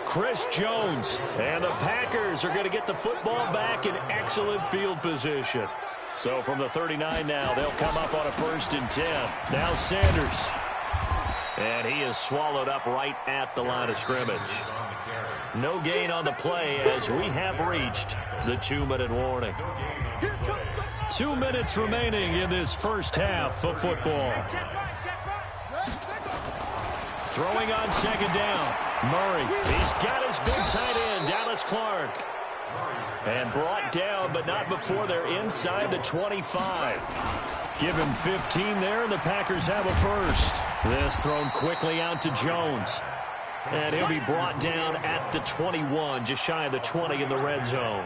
Chris Jones, and the Packers are going to get the football back in excellent field position. So from the 39 now, they'll come up on a 1st and 10. Now Sanders. And he is swallowed up right at the line of scrimmage. No gain on the play as we have reached the 2-minute warning. 2 minutes remaining in this first half of football. Throwing on 2nd down. Murray, he's got his big tight end, Dallas Clark. And brought down, but not before they're inside the 25. Give him 15 there, and the Packers have a first. This thrown quickly out to Jones. And he'll be brought down at the 21, just shy of the 20 in the red zone.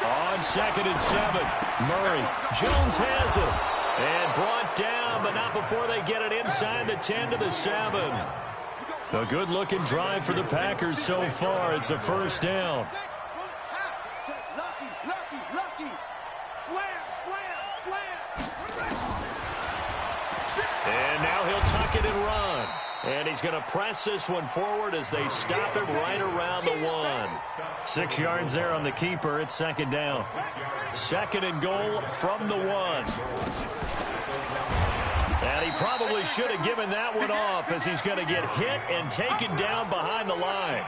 On 2nd and 7, Murray. Jones has it. And brought down, but not before they get it inside the 10 to the 7. A good-looking drive for the Packers so far. It's a 1st down. And now he'll tuck it and run. And he's going to press this one forward as they stop him right around the 1. 6 yards there on the keeper. It's 2nd down. 2nd and goal from the 1. And he probably should have given that one off as he's going to get hit and taken down behind the line.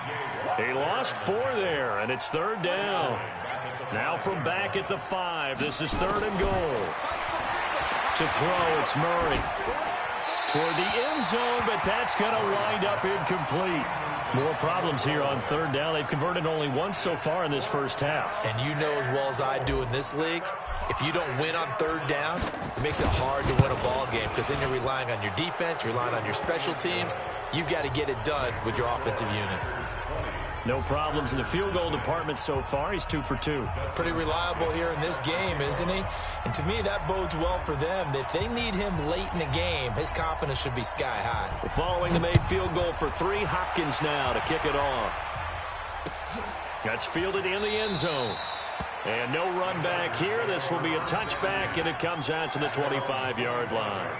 He lost 4 there, and it's 3rd down. Now from back at the 5, this is 3rd and goal. To throw, it's Murray. Toward the end zone, but that's going to wind up incomplete. More problems here on 3rd down. They've converted only once so far in this first half. And you know as well as I do in this league, if you don't win on 3rd down, it makes it hard to win a ball game because then you're relying on your defense, you're relying on your special teams. You've got to get it done with your offensive unit. No problems in the field goal department so far. He's 2 for 2. Pretty reliable here in this game, isn't he? And to me, that bodes well for them. If they need him late in the game, his confidence should be sky high. Following the made field goal for 3, Hopkins now to kick it off. That's fielded in the end zone. And no run back here. This will be a touchback, and it comes out to the 25-yard line.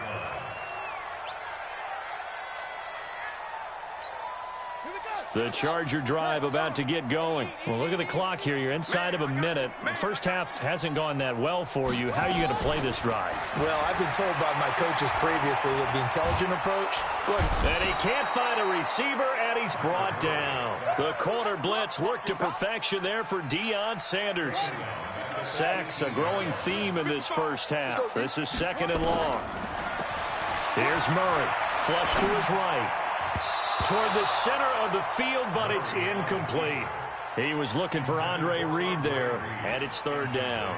The Charger drive about to get going. Well, look at the clock here. You're inside of a minute. The first half hasn't gone that well for you. How are you going to play this drive? Well, I've been told by my coaches previously that the intelligent approach. And he can't find a receiver, and he's brought down. The corner blitz worked to perfection there for Deion Sanders. Sacks, a growing theme in this first half. This is 2nd and long. Here's Murray. Flush to his right. Toward the center of the field, but it's incomplete. He was looking for Andre Reed there, and it's 3rd down.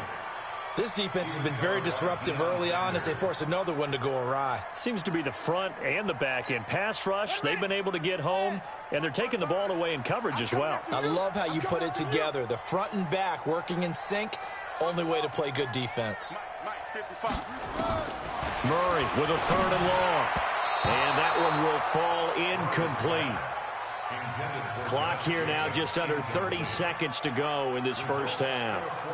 This defense has been very disruptive early on as they force another one to go awry. Seems to be the front and the back end. Pass rush, they've been able to get home, and they're taking the ball away in coverage as well. I love how you put it together. The front and back working in sync, only way to play good defense. Murray with a 3rd and long. And that one will fall incomplete. Clock here now, just under 30 seconds to go in this first half.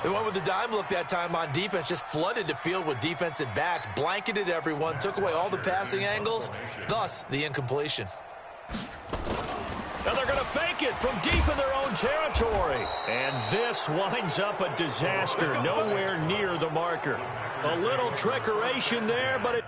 They went with the dime look that time on defense, just flooded the field with defensive backs, blanketed everyone, took away all the passing angles, thus the incompletion. Now they're going to fake it from deep in their own territory. And this winds up a disaster, nowhere near the marker. A little trickeration there, but it...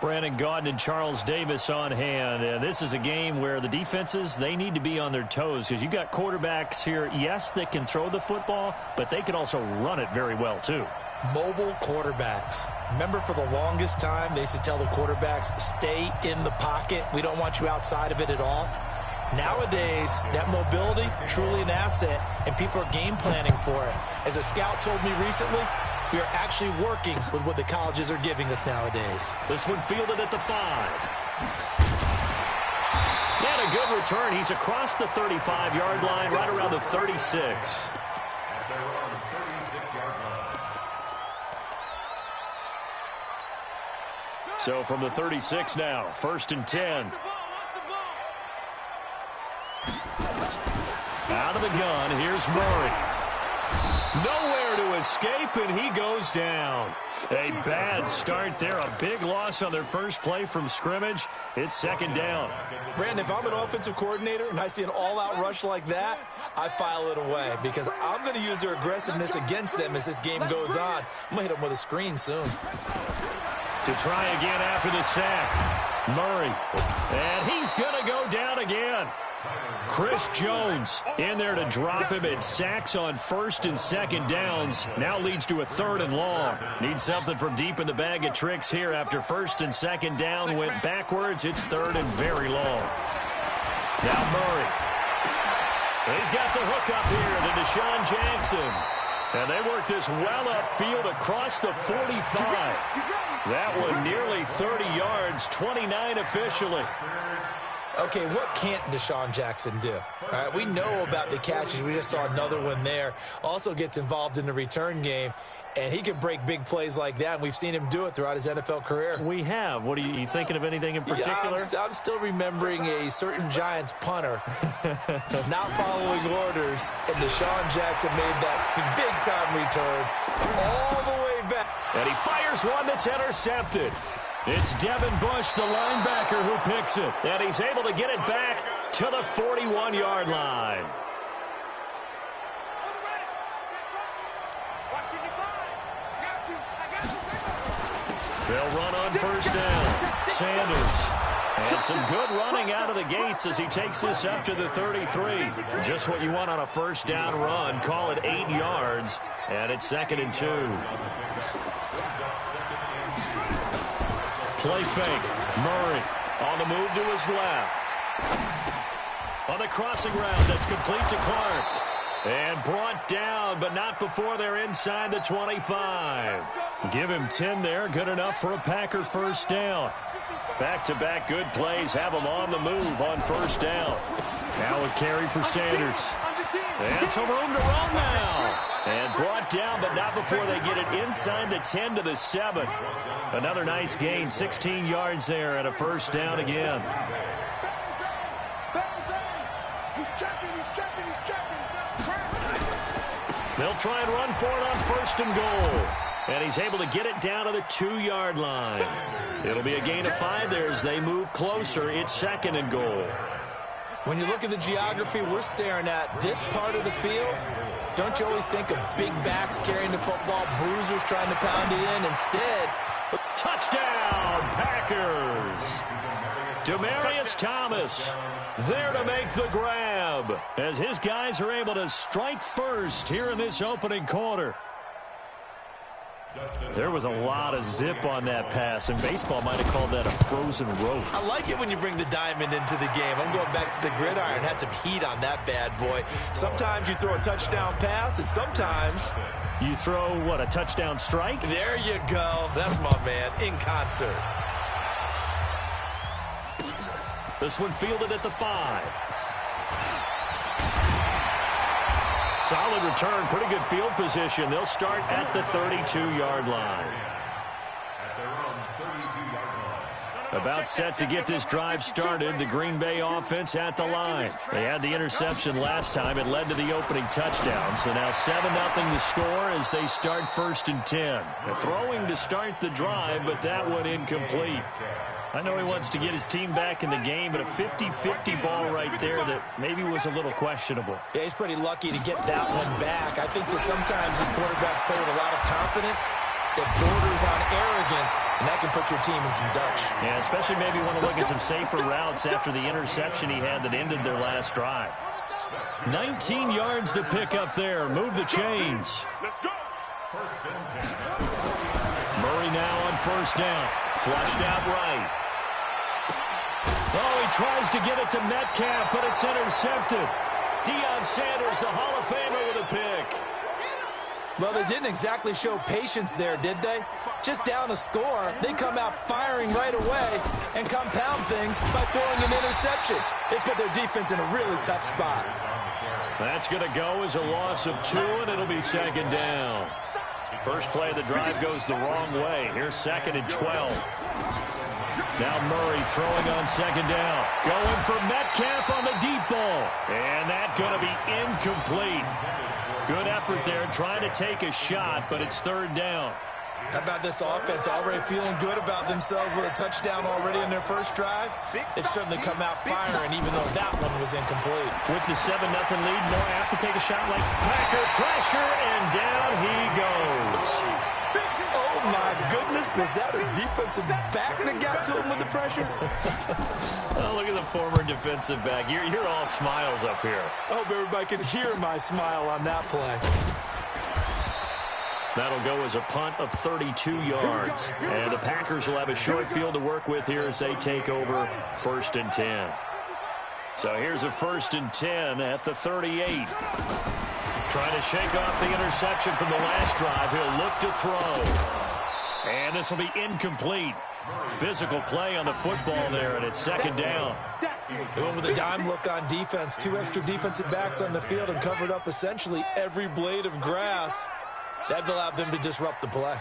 Brandon Gaudin and Charles Davis on hand. And this is a game where the defenses, they need to be on their toes because you got quarterbacks here, yes, that can throw the football, but they can also run it very well, too. Mobile quarterbacks. Remember, for the longest time, they used to tell the quarterbacks, stay in the pocket. We don't want you outside of it at all. Nowadays, that mobility, truly an asset, and people are game planning for it. As a scout told me recently, we are actually working with what the colleges are giving us nowadays. This one fielded at the 5. And a good return. He's across the 35-yard line, right around the 36. So from the 36 now, 1st and 10. Out of the gun, here's Murray. Nowhere to escape, and he goes down. A bad start there, a big loss on their first play from scrimmage. It's 2nd down. Brandon, if I'm an offensive coordinator and I see an all-out rush like that, I file it away because I'm going to use their aggressiveness against them as this game goes on. I'm going to hit them with a screen soon. To try again after the sack. Murray. And he's going to go down again. Chris Jones in there to drop him. It sacks on 1st and 2nd downs. Now leads to a 3rd and long. Needs something from deep in the bag of tricks here after 1st and 2nd down. Went backwards. It's 3rd and very long. Now Murray. He's got the hook up here to Deshaun Jackson. And they work this well upfield across the 45. That one nearly 30 yards, 29 officially. Okay, what can't Deshaun Jackson do? All right, we know about the catches. We just saw another one there. Also gets involved in the return game, and he can break big plays like that, and we've seen him do it throughout his NFL career. We have. What are you thinking of anything in particular? Yeah, I'm still remembering a certain Giants punter not following orders, and Deshaun Jackson made that big-time return all the way back. And he fires one that's intercepted. It's Devin Bush, the linebacker, who picks it. And he's able to get it back to the 41-yard line. They'll run on first down. Sanders. And some good running out of the gates as he takes this up to the 33. Just what you want on a first down run. Call it 8 yards. And it's 2nd and 2. Play fake. Murray on the move to his left. On the crossing route, that's complete to Clark. And brought down, but not before they're inside the 25. Give him 10 there. Good enough for a Packer first down. Back-to-back good plays have him on the move on first down. Now a carry for Sanders. And some room to run now. And brought down, but not before they get it inside the 10 to the 7. Another nice gain, 16 yards there and a first down again. He's checking. They'll try and run for it on 1st and goal. And he's able to get it down to the 2-yard line. It'll be a gain of 5 there as they move closer. It's 2nd and goal. When you look at the geography we're staring at, this part of the field, don't you always think of big backs carrying the football, bruisers trying to pound it in? Instead, touchdown, Packers! Demaryius Thomas there to make the grab as his guys are able to strike first here in this opening quarter. There was a lot of zip on that pass, and baseball might have called that a frozen rope. I like it when you bring the diamond into the game. I'm going back to the gridiron. Had some heat on that bad boy. Sometimes you throw a touchdown pass, and sometimes you throw, what, a touchdown strike? There you go. That's my man, in concert. This one fielded at the 5. Solid return, pretty good field position. They'll start at the 32-yard line. About set to get this drive started, the Green Bay offense at the line. They had the interception last time. It led to the opening touchdown. So now 7-0 to score as they start 1st and 10. They're throwing to start the drive, but that one incomplete. I know he wants to get his team back in the game, but a 50-50 ball right there that maybe was a little questionable. Yeah, he's pretty lucky to get that one back. I think that sometimes these quarterbacks play with a lot of confidence that borders on arrogance, and that can put your team in some Dutch. Yeah, especially maybe want to look at some safer routes after the interception he had that ended their last drive. 19 yards to pick up there. Move the chains. Murray now on first down. Flushed out right. Oh, he tries to get it to Metcalf, but it's intercepted. Deion Sanders, the Hall of Famer, with a pick. Well, they didn't exactly show patience there, did they? Just down a score, they come out firing right away and compound things by throwing an interception. They put their defense in a really tough spot. That's going to go as a loss of 2, and it'll be 2nd down. First play of the drive goes the wrong way. Here's 2nd and 12. Now Murray throwing on 2nd down. Going for Metcalf on the deep ball. And that's going to be incomplete. Good effort there trying to take a shot, but it's 3rd down. How about this offense already feeling good about themselves with a touchdown already in their first drive? They've certainly come out firing, even though that one was incomplete. With the 7-0 lead, more apt to take a shot like Packer pressure, and down he goes. Oh, my goodness. Was that a defensive back that got to him with the pressure? Oh, look at the former defensive back. You're all smiles up here. I hope everybody can hear my smile on that play. That'll go as a punt of 32 yards. And the Packers will have a short field to work with here as they take over 1st and 10. So here's a 1st and 10 at the 38. Trying to shake off the interception from the last drive. He'll look to throw. And this will be incomplete. Physical play on the football there, and it's second down. They went with a dime look on defense. 2 extra defensive backs on the field and covered up essentially every blade of grass. That allowed them to disrupt the play.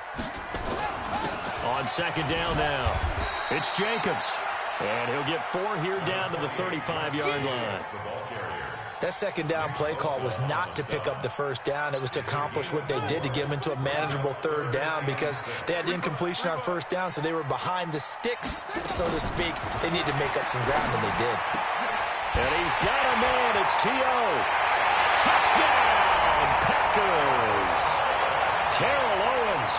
On second down now, it's Jacobs. And he'll get 4 here down to the 35-yard line. That second down play call was not to pick up the first down. It was to accomplish what they did to get them into a manageable third down because they had incompletion on first down, so they were behind the sticks, so to speak. They needed to make up some ground, and they did. And he's got a man. It's T.O. Touchdown, Packers. Terrell Owens,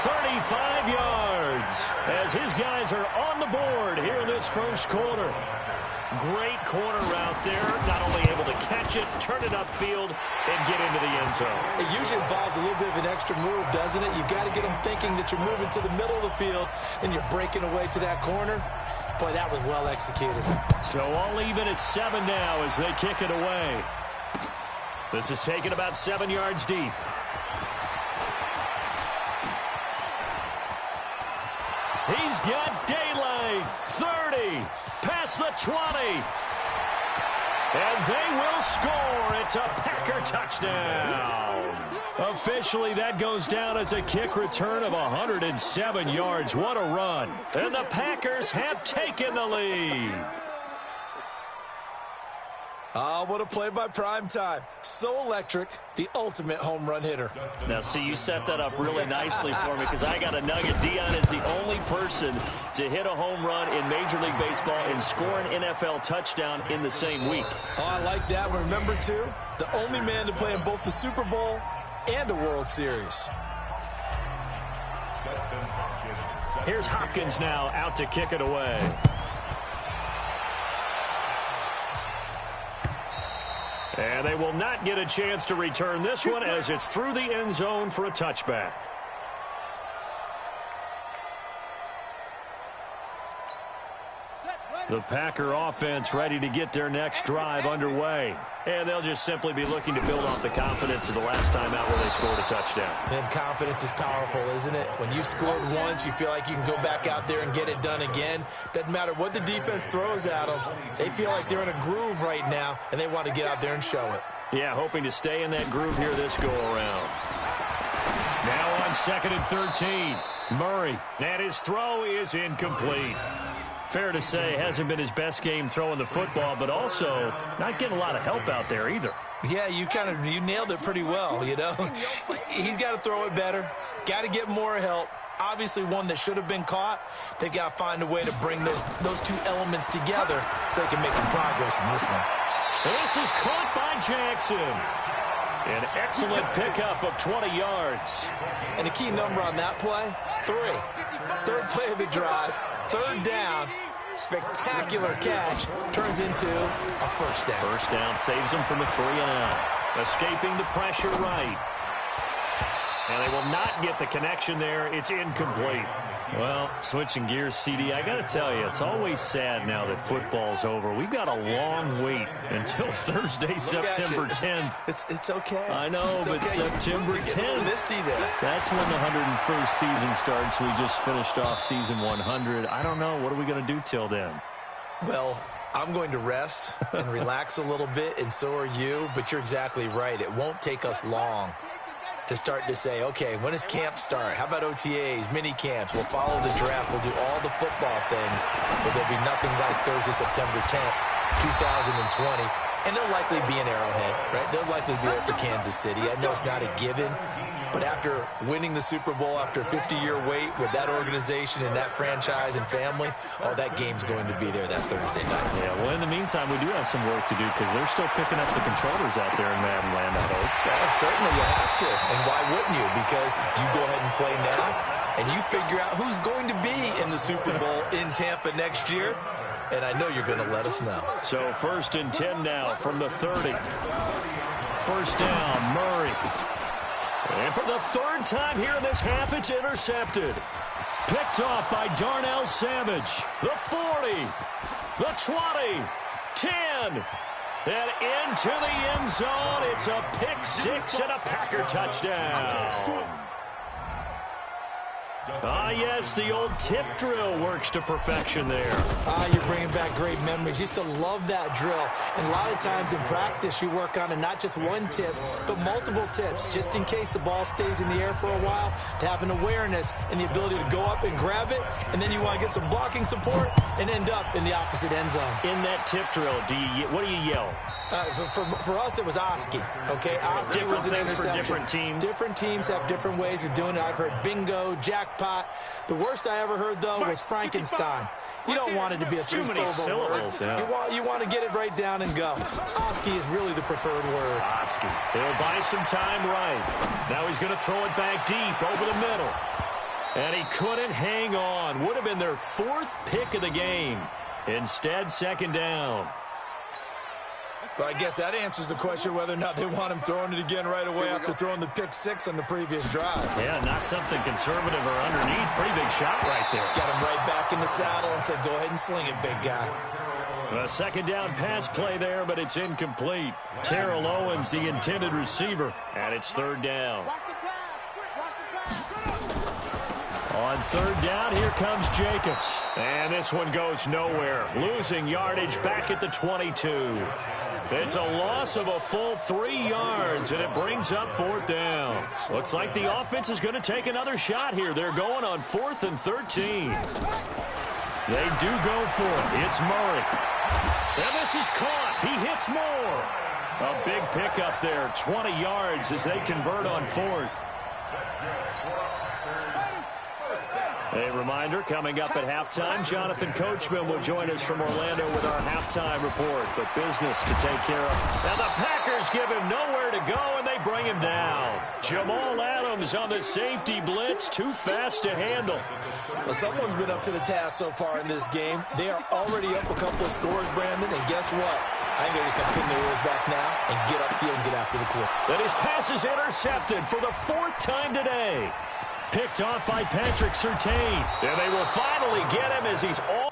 35 yards, as his guys are on the board here in this first quarter. Great corner route there, not only able to catch it, turn it upfield, and get into the end zone. It usually involves a little bit of an extra move, doesn't it? You've got to get them thinking that you're moving to the middle of the field, and you're breaking away to that corner. Boy, that was well executed. So all even at 7 now as they kick it away. This is taken about 7 yards deep. He's got daylight. 30. Past the 20. And they will score. It's a Packer touchdown. Officially, that goes down as a kick return of 107 yards. What a run. And the Packers have taken the lead. Oh, what a play by Primetime. So electric, the ultimate home run hitter. Now, see, you set that up really nicely for me because I got a nugget. Dion is the only person to hit a home run in Major League Baseball and score an NFL touchdown in the same week. Oh, I like that. But remember, too, the only man to play in both the Super Bowl and a World Series. Here's Hopkins now out to kick it away. And they will not get a chance to return this one as it's through the end zone for a touchback. The Packer offense ready to get their next drive underway. And they'll just simply be looking to build off the confidence of the last time out where they scored a touchdown. And confidence is powerful, isn't it? When you've scored once, you feel like you can go back out there and get it done again. Doesn't matter what the defense throws at them. They feel like they're in a groove right now, and they want to get out there and show it. Yeah, hoping to stay in that groove here this go-around. Now on 2nd and 13, Murray. And his throw is incomplete. Fair to say, hasn't been his best game throwing the football, but also not getting a lot of help out there either. Yeah, you nailed it pretty well, you know. He's got to throw it better. Got to get more help. Obviously one that should have been caught. They've got to find a way to bring those two elements together so they can make some progress in this one. This is caught by Jackson. An excellent pickup of 20 yards. And a key number on that play, 3. Third play of the drive, third down, spectacular catch, turns into a first down. First down saves them from a 3-and-out. Escaping the pressure right. And they will not get the connection there. It's incomplete. Well, switching gears, CD, I got to tell you, it's always sad now that football's over. We've got a long wait until Thursday, September 10th. It's okay. I know, but okay. September 10th. Misty there. That's when the 101st season starts. We just finished off season 100. I don't know. What are we going to do till then? Well, I'm going to rest and relax a little bit, and so are you. But you're exactly right. It won't take us long to start to say, okay, when does camp start? How about OTAs, mini camps? We'll follow the draft. We'll do all the football things, but there'll be nothing like Thursday, September 10th, 2020. And they'll likely be in Arrowhead, right? They'll likely be there for Kansas City. I know it's not a given, but after winning the Super Bowl, after a 50-year wait with that organization and that franchise and family, that game's going to be there that Thursday night. Yeah, well, in the meantime, we do have some work to do because they're still picking up the controllers out there in Madden land, I hope. Yeah, certainly you have to. And why wouldn't you? Because you go ahead and play now, and you figure out who's going to be in the Super Bowl in Tampa next year. And I know you're going to let us know. So 1st and 10 now from the 30. First down, Murray. And for the third time here in this half, it's intercepted. Picked off by Darnell Savage. The 40, the 20, 10, and into the end zone. It's a pick 6 and a Packer touchdown. Ah, yes, the old tip drill works to perfection there. You're bringing back great memories. Used to love that drill. And a lot of times in practice, you work on it, not just one tip, but multiple tips, just in case the ball stays in the air for a while, to have an awareness and the ability to go up and grab it, and then you want to get some blocking support and end up in the opposite end zone. In that tip drill, what do you yell? For us, it was Oski. Okay, Oski was an interception. For different teams. Different teams have different ways of doing it. I've heard bingo, jackpot. The worst I ever heard, though, was Frankenstein. You don't want it to be a three-syllable word. Yeah. You want to get it right down and go. Oski is really the preferred word. Oski. He'll buy some time right. Now he's going to throw it back deep over the middle. And he couldn't hang on. Would have been their fourth pick of the game. Instead, second down. Well, I guess that answers the question whether or not they want him throwing it again right away after throwing the pick six on the previous drive. Yeah, not something conservative or underneath. Pretty big shot right there. Got him right back in the saddle and said, go ahead and sling it, big guy. A second down pass play there, but it's incomplete. Terrell Owens, the intended receiver, and it's third down. Watch the pass. Watch the pass. On third down, here comes Jacobs. And this one goes nowhere. Losing yardage back at the 22. It's a loss of a full 3 yards, and it brings up fourth down. Looks like the offense is going to take another shot here. They're going on 4th and 13. They do go for it. It's Murray. And this is caught. He hits more. A big pickup there, 20 yards as they convert on 4th. A reminder, coming up at halftime, Jonathan Coachman will join us from Orlando with our halftime report. But business to take care of. And the Packers give him nowhere to go, and they bring him down. Jamal Adams on the safety blitz, too fast to handle. Well, someone's been up to the task so far in this game. They are already up a couple of scores, Brandon, and guess what? I think they're just going to pin their ears back now and get upfield and get after the quarter. That his pass is intercepted for the 4th time today. Picked off by Patrick Surtain. And they will finally get him as he's all...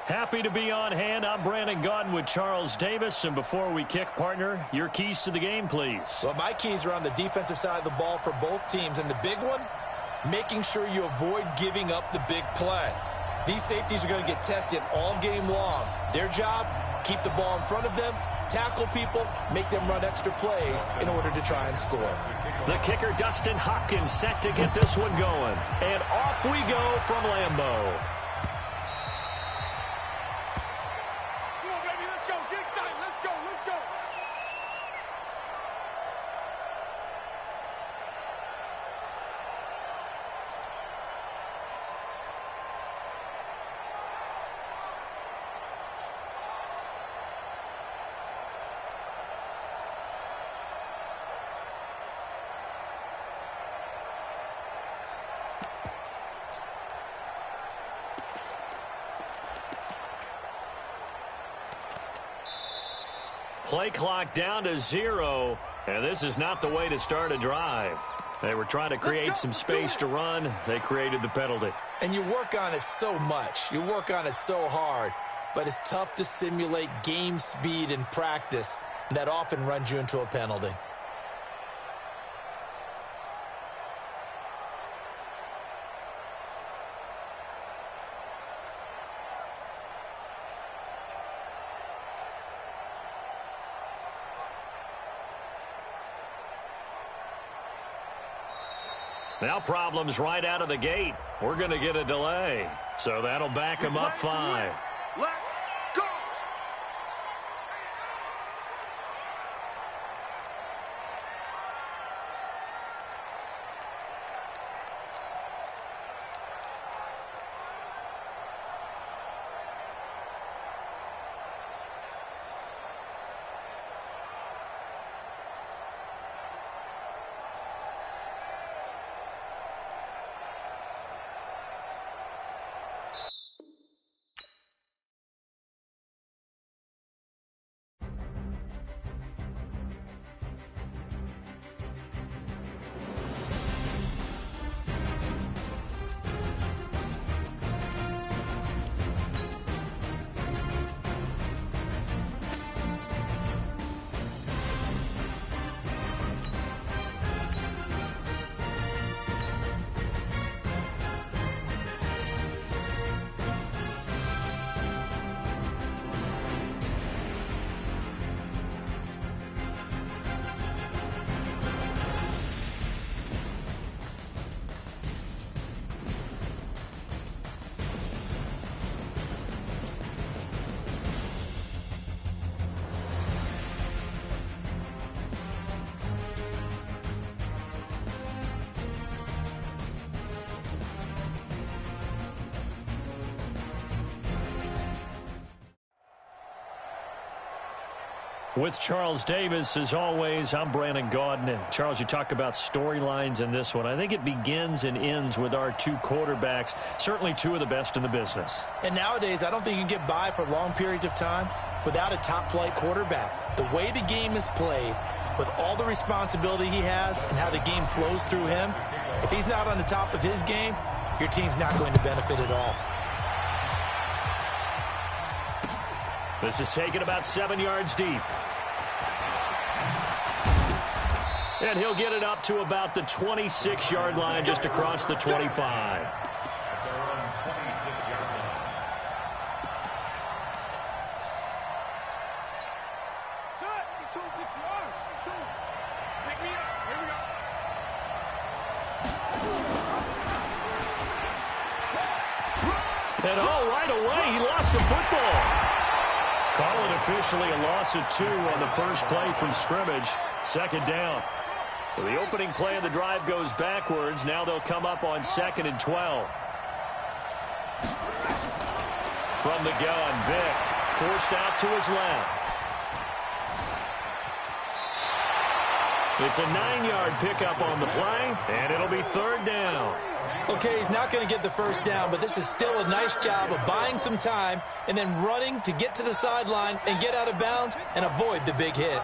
Happy to be on hand. I'm Brandon Gaudin with Charles Davis. And before we kick, partner, your keys to the game, please. Well, my keys are on the defensive side of the ball for both teams. And the big one, making sure you avoid giving up the big play. These safeties are going to get tested all game long. Their job, keep the ball in front of them, tackle people, make them run extra plays in order to try and score. The kicker, Dustin Hopkins, set to get this one going. And off we go from Lambeau. Play clock down to 0, and this is not the way to start a drive. They were trying to create some space to run. They created the penalty. And you work on it so much. You work on it so hard. But it's tough to simulate game speed in practice. And that often runs you into a penalty. Now problems right out of the gate. We're going to get a delay. So that'll back them up 5. Let go. With Charles Davis, as always, I'm Brandon Gaudin. Charles, you talk about storylines in this one. I think it begins and ends with our 2 quarterbacks, certainly 2 of the best in the business. And nowadays, I don't think you can get by for long periods of time without a top-flight quarterback. The way the game is played, with all the responsibility he has and how the game flows through him, if he's not on the top of his game, your team's not going to benefit at all. This is taken about 7 yards deep. And he'll get it up to about the 26-yard line, just across the 25. And right away, he lost the football. Call it officially a loss of 2 on the first play from scrimmage. 2nd down. So the opening play of the drive goes backwards. Now they'll come up on 2nd and 12. From the gun, Vick forced out to his left. It's a 9-yard pickup on the play, and it'll be 3rd down. Okay, he's not going to get the first down, but this is still a nice job of buying some time and then running to get to the sideline and get out of bounds and avoid the big hit.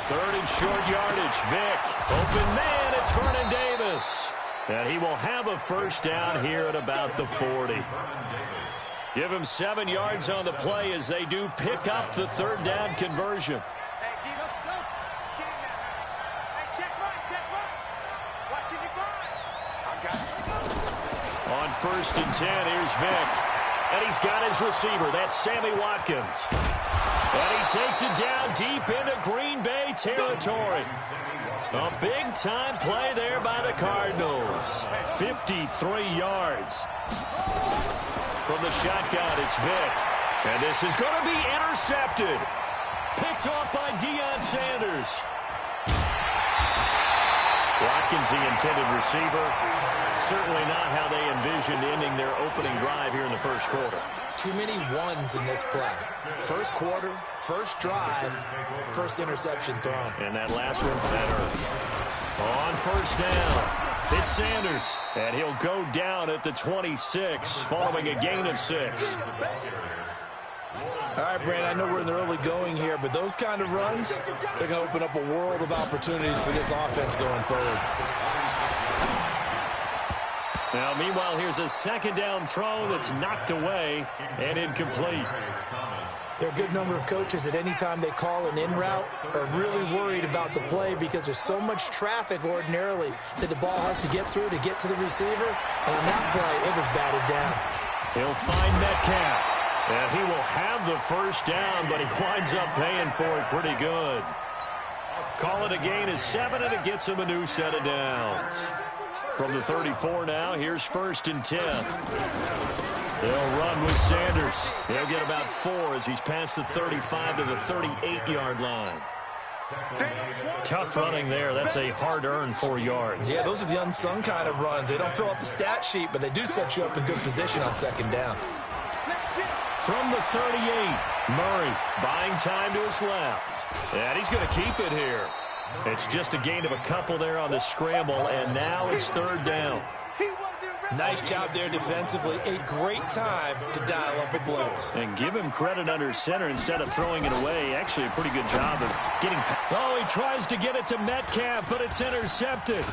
3rd and short yardage. Vick, open man, it's Vernon Davis. And he will have a first down here at about the 40. Give him 7 yards on the play as they do pick up the 3rd down conversion. On 1st and 10, here's Vick. And he's got his receiver. That's Sammy Watkins. And he takes it down deep into Green Bay territory. A big-time play there by the Cardinals. 53 yards. From the shotgun, it's Vick. And this is going to be intercepted. Picked off by Deion Sanders. Watkins, the intended receiver. Certainly not how they envisioned ending their opening drive here in the first quarter. Too many ones in this play. First quarter, first drive, first interception thrown. And that last one, that hurts. On 1st down, it's Sanders. And he'll go down at the 26 following a gain of 6. All right, Brandon, I know we're in the early going here, but those kind of runs, they're going to open up a world of opportunities for this offense going forward. Now, meanwhile, here's a second down throw that's knocked away and incomplete. There are a good number of coaches that any time they call an in route are really worried about the play because there's so much traffic ordinarily that the ball has to get through to get to the receiver. And on that play, it was batted down. He'll find Metcalf. And he will have the first down, but he winds up paying for it pretty good. Call it a gain of 7, and it gets him a new set of downs. From the 34 now, here's 1st and 10. They'll run with Sanders. He'll get about 4 as he's past the 35 to the 38-yard line. Tough running there. That's a hard-earned 4 yards. Yeah, those are the unsung kind of runs. They don't fill up the stat sheet, but they do set you up in good position on 2nd down. From the 38, Murray buying time to his left. And he's going to keep it here. It's just a gain of a couple there on the scramble, and now it's 3rd down. Nice job there defensively. A great time to dial up a blitz. And give him credit under center instead of throwing it away. Actually, a pretty good job of getting... Oh, he tries to get it to Metcalf, but it's intercepted.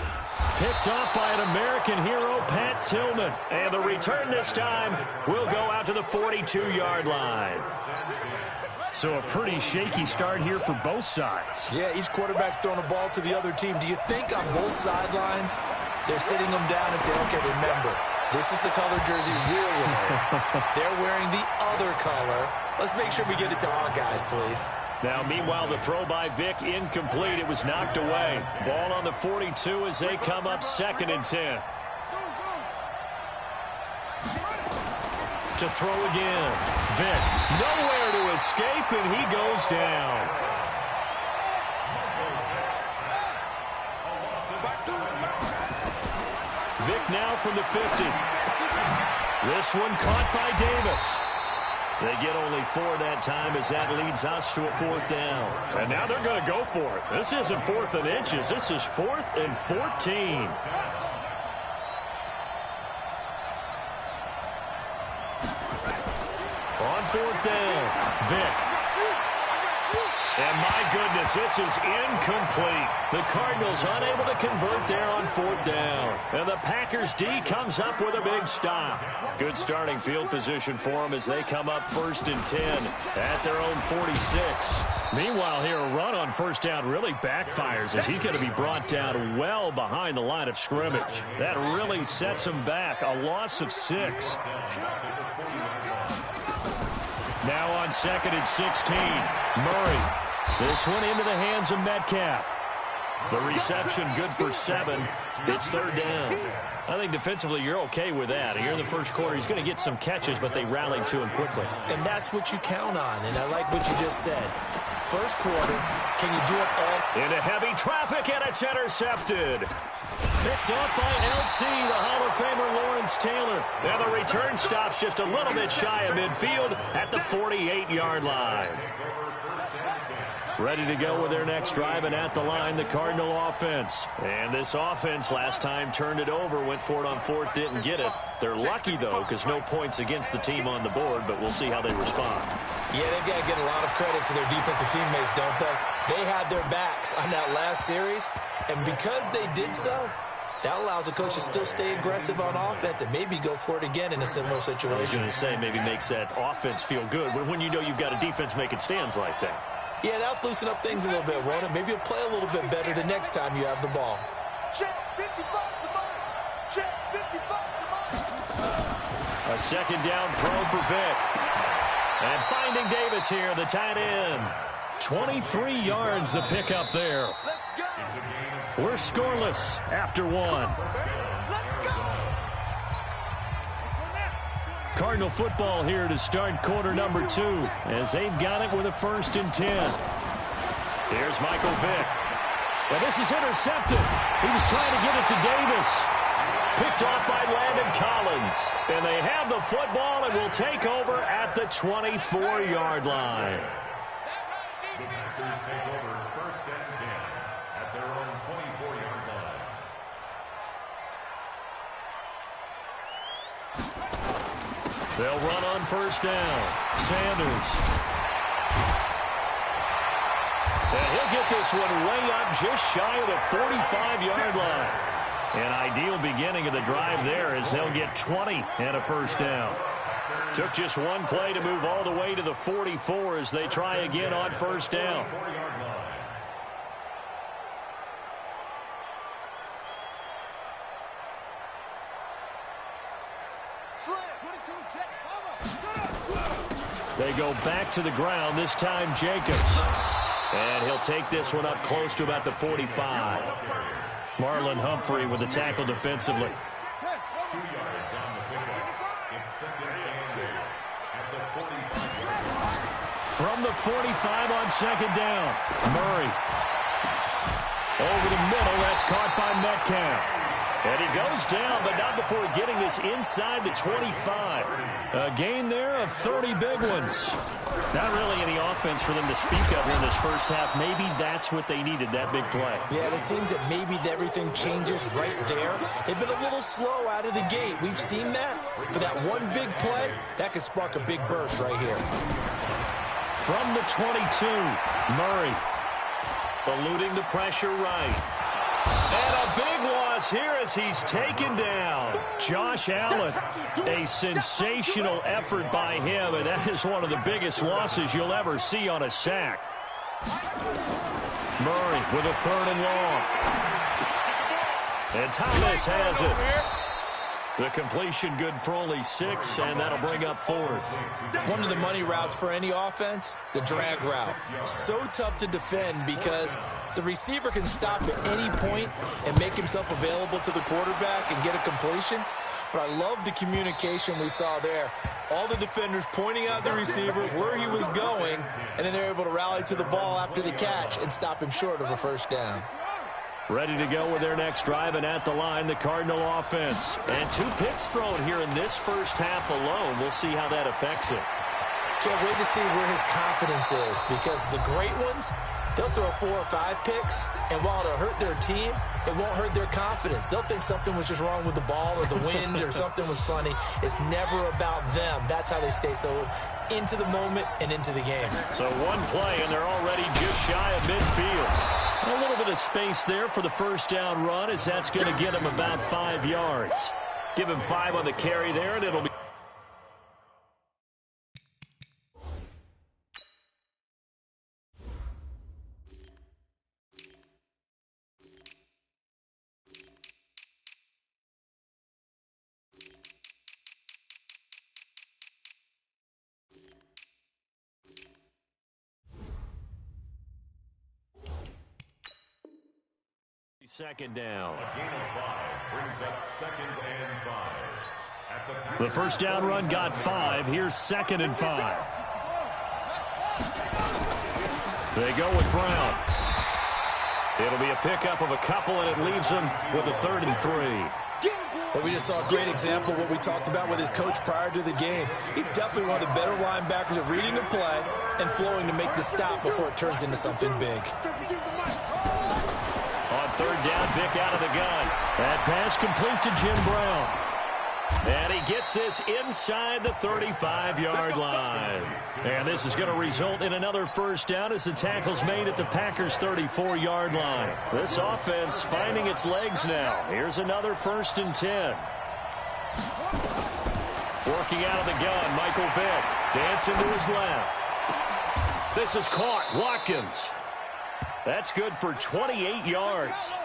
Picked off by an American hero, Pat Tillman. And the return this time will go out to the 42-yard line. So a pretty shaky start here for both sides. Yeah, each quarterback's throwing a ball to the other team. Do you think on both sidelines they're sitting them down and saying, okay, remember, this is the color jersey we're wearing. They're wearing the other color. Let's make sure we get it to our guys, please. Now, meanwhile, the throw by Vick incomplete. It was knocked away. Ball on the 42 as they come up 2nd and 10. To throw again. Vick, nowhere to escape, and he goes down. Vick now from the 50. This one caught by Davis. They get only 4 that time as that leads us to a 4th down. And now they're going to go for it. This isn't 4th and inches. This is 4th and 14. On 4th down, Vick. And my goodness, this is incomplete. The Cardinals unable to convert there on 4th down. And the Packers D comes up with a big stop. Good starting field position for them as they come up 1st and 10 at their own 46. Meanwhile, here a run on 1st down really backfires as he's going to be brought down well behind the line of scrimmage. That really sets him back. A loss of 6. Now on 2nd and 16, Murray. This one into the hands of Metcalf. The reception good for 7. It's 3rd down. I think defensively you're okay with that. Here in the first quarter, he's going to get some catches, but they rallied to him quickly. And that's what you count on, and I like what you just said. First quarter, can you do it all? Into heavy traffic, and it's intercepted. Picked up by LT, the Hall of Famer Lawrence Taylor. And the return stops just a little bit shy of midfield at the 48-yard line. Ready to go with their next drive, and at the line, the Cardinal offense. And this offense last time turned it over, went for it on 4th, didn't get it. They're lucky, though, because no points against the team on the board, but we'll see how they respond. Yeah, they've got to get a lot of credit to their defensive teammates, don't they? They had their backs on that last series, and because they did so, that allows the coach to still stay aggressive on offense and maybe go for it again in a similar situation. I was going to say, maybe makes that offense feel good when you know you've got a defense making stands like that. Yeah, that'll loosen up things a little bit, won't it? Maybe you'll play a little bit better the next time you have the ball. Check 55 to mine. Check 55 to mine. A 2nd down throw for Vick. And finding Davis here, the tight end. 23 yards the pickup there. We're scoreless after 1. Cardinal football here to start quarter number 2 as they've got it with a 1st and 10. Here's Michael Vick. And this is intercepted. He was trying to get it to Davis. Picked off by Landon Collins. And they have the football and will take over at the 24-yard line. The Packers take over 1st and 10 at their own 24-yard line. They'll run on first down. Sanders. And he'll get this one way up just shy of the 45-yard line. An ideal beginning of the drive there as they'll get 20 and a first down. Took just one play to move all the way to the 44 as they try again on first down. They go back to the ground, this time Jacobs. And he'll take this one up close to about the 45. Marlon Humphrey with the tackle defensively. 2 yards on the pickup. It's second and 8 at the 45. From the 45 on second down, Murray. Over the middle, that's caught by Metcalf. And he goes down, but not before getting this inside the 25. A gain there of 30 big ones. Not really any offense for them to speak of in this first half. Maybe that's what they needed, that big play. Yeah, and it seems that maybe everything changes right there. They've been a little slow out of the gate. We've seen that. But that one big play, that could spark a big burst right here. From the 22, Murray. Eluding the pressure right. And a big loss here as he's taken down. Josh Allen, a sensational effort by him, and that is one of the biggest losses you'll ever see on a sack. Murray with a 3rd and long. And Thomas has it. The completion good for only 6, and that'll bring up 4th. One of the money routes for any offense, the drag route. So tough to defend because the receiver can stop at any point and make himself available to the quarterback and get a completion. But I love the communication we saw there. All the defenders pointing out the receiver, where he was going, and then they're able to rally to the ball after the catch and stop him short of a first down. Ready to go with their next drive, and at the line, the Cardinal offense. And 2 picks thrown here in this first half alone. We'll see how that affects it. Can't wait to see where his confidence is, because the great ones, they'll throw 4 or 5 picks, and while it'll hurt their team, it won't hurt their confidence. They'll think something was just wrong with the ball or the wind or something was funny. It's never about them. That's how they stay so into the moment and into the game. So one play, and they're already just shy of midfield. A little bit of space there for the first down run, as that's going to get him about 5 yards. Give him 5 on the carry there, and it'll be... Second down. A gain of 5 brings up 2nd and 5. The first down run got 5. Here's 2nd and 5. They go with Brown. It'll be a pickup of a couple, and it leaves them with a 3rd and 3. But we just saw a great example of what we talked about with his coach prior to the game. He's definitely one of the better linebackers at reading a play and flowing to make the stop before it turns into something big. On 3rd down, Vick out of the gun. That pass complete to Jim Brown. And he gets this inside the 35-yard line. And this is going to result in another first down as the tackle's made at the Packers' 34-yard line. This offense finding its legs now. Here's another 1st and 10. Working out of the gun, Michael Vick. Dancing to his left. This is caught. Watkins. That's good for 28 yards.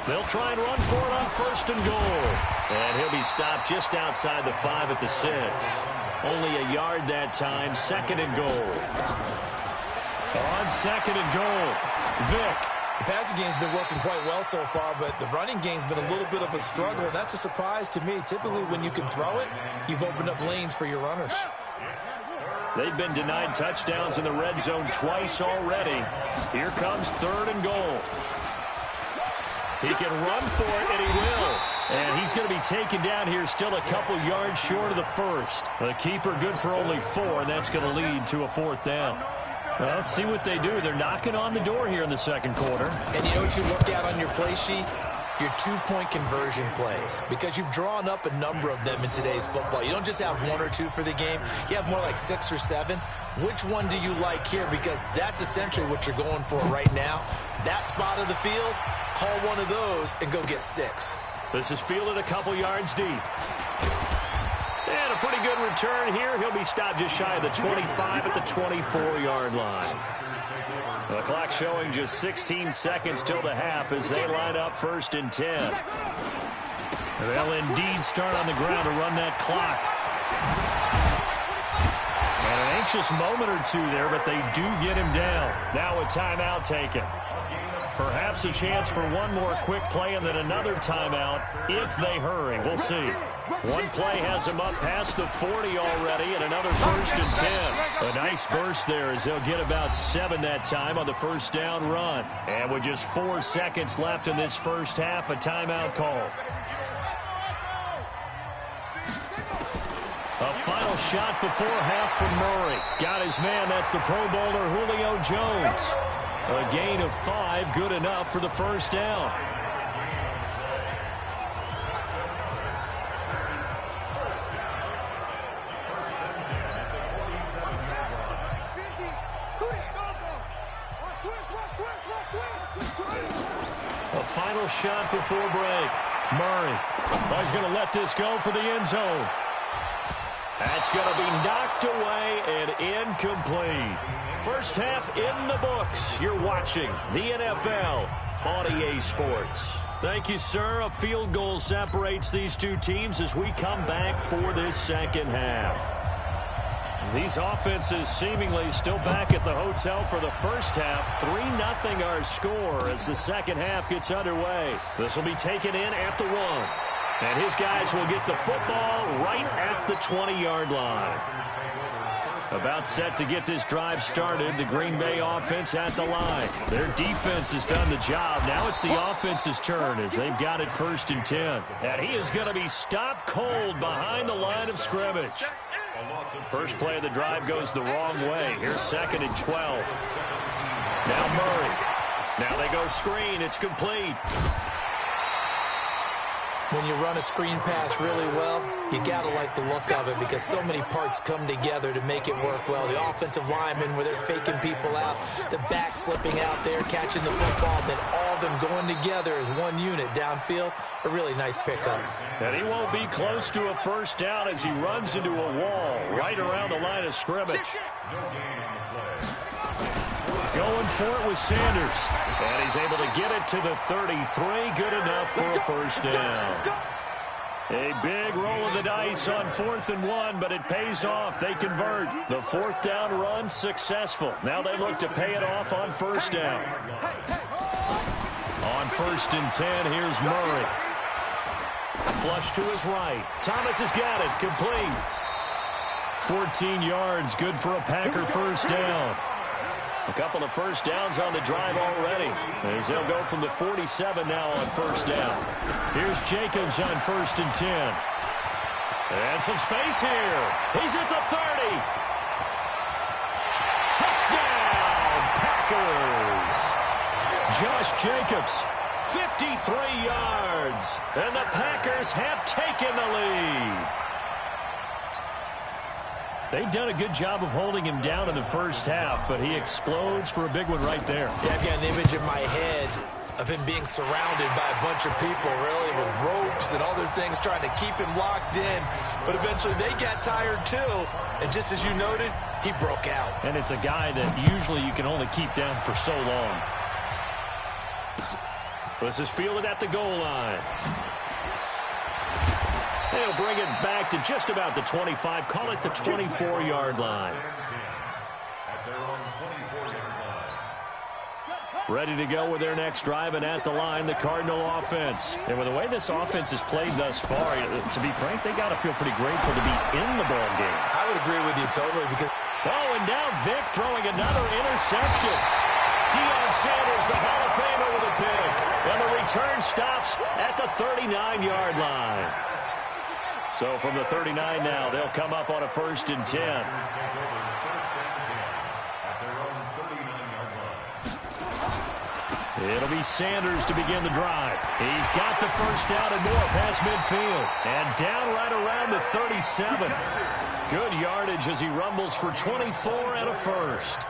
They'll try and run for it on 1st and goal. And he'll be stopped just outside the 5 at the 6. Only a yard that time. 2nd and goal. On 2nd and goal, Vick. The passing game's been working quite well so far, but the running game's been a little bit of a struggle, and that's a surprise to me. Typically, when you can throw it, you've opened up lanes for your runners. They've been denied touchdowns in the red zone twice already. Here comes 3rd and goal. He can run for it, and he will. And he's going to be taken down here still a couple yards short of the 1st. The keeper good for only 4, and that's going to lead to a 4th down. Well, let's see what they do. They're knocking on the door here in the 2nd quarter. And you know what you look at on your play sheet? your two-point conversion plays, because you've drawn up a number of them in today's football. You don't just have one or two for the game. You have more like 6 or 7. Which one do you like here? Because that's essentially what you're going for right now. That spot of the field, call one of those and go get 6. This is fielded a couple yards deep. And a pretty good return here. He'll be stopped just shy of the 25 at the 24-yard line. The clock showing just 16 seconds till the half as they line up 1st and 10. They'll indeed start on the ground to run that clock. And an anxious moment or two there, but they do get him down. Now a timeout taken. Perhaps a chance for one more quick play and then another timeout if they hurry. We'll see. One play has him up past the 40 already, and another 1st and 10. A nice burst there as they'll get about 7 that time on the 1st down run. And with just 4 seconds left in this first half, a timeout call. A final shot before half from Murray. Got his man. That's the Pro Bowler Julio Jones. A gain of 5, good enough for the 1st down. A final shot before break. Murray. Oh, he's going to let this go for the end zone. That's going to be knocked away and incomplete. First half in the books. You're watching the NFL on EA Sports. Thank you, sir. A field goal separates these two teams as we come back for this second half. These offenses seemingly still back at the hotel for the first half. 3-0 our score as the second half gets underway. This will be taken in at the 1. And his guys will get the football right at the 20-yard line. About set to get this drive started. The Green Bay offense at the line. Their defense has done the job. Now it's the offense's turn as they've got it 1st and 10. And he is going to be stopped cold behind the line of scrimmage. First play of the drive goes the wrong way. Here's 2nd and 12. Now Murray. Now they go screen. It's complete. When you run a screen pass really well, you got to like the look of it because so many parts come together to make it work well. The offensive linemen where they're faking people out, the back slipping out there, catching the football, then all of them going together as one unit downfield. A really nice pickup. And he won't be close to a 1st down as he runs into a wall right around the line of scrimmage. Going for it with Sanders. And he's able to get it to the 33. Good enough for a 1st down. A big roll of the dice on 4th and 1, but it pays off. They convert. The 4th down run successful. Now they look to pay it off on 1st down. On 1st and 10, here's Murray. Flush to his right. Thomas has got it. Complete. 14 yards. Good for a Packer 1st down. A couple of 1st downs on the drive already. As they'll go from the 47 now on 1st down. Here's Jacobs on 1st and 10. And some space here. He's at the 30. Touchdown, Packers. Josh Jacobs, 53 yards. And the Packers have taken the lead. They've done a good job of holding him down in the first half, but he explodes for a big one right there. Yeah, I've got an image in my head of him being surrounded by a bunch of people, really, with ropes and other things trying to keep him locked in. But eventually they got tired, too. And just as you noted, he broke out. And it's a guy that usually you can only keep down for so long. This is fielded at the goal line. They'll bring it back to just about the 25. Call it the 24-yard line. Ready to go with their next drive, and at the line, the Cardinal offense. And with the way this offense has played thus far, to be frank, they got to feel pretty grateful to be in the ball game. I would agree with you totally because... Oh, and now Vic throwing another interception. Deion Sanders, the Hall of Famer, with a pick. And the return stops at the 39-yard line. So from the 39 now, they'll come up on a 1st and 10. It'll be Sanders to begin the drive. He's got the first down and more past midfield. And down right around the 37. Good yardage as he rumbles for 24 and a first.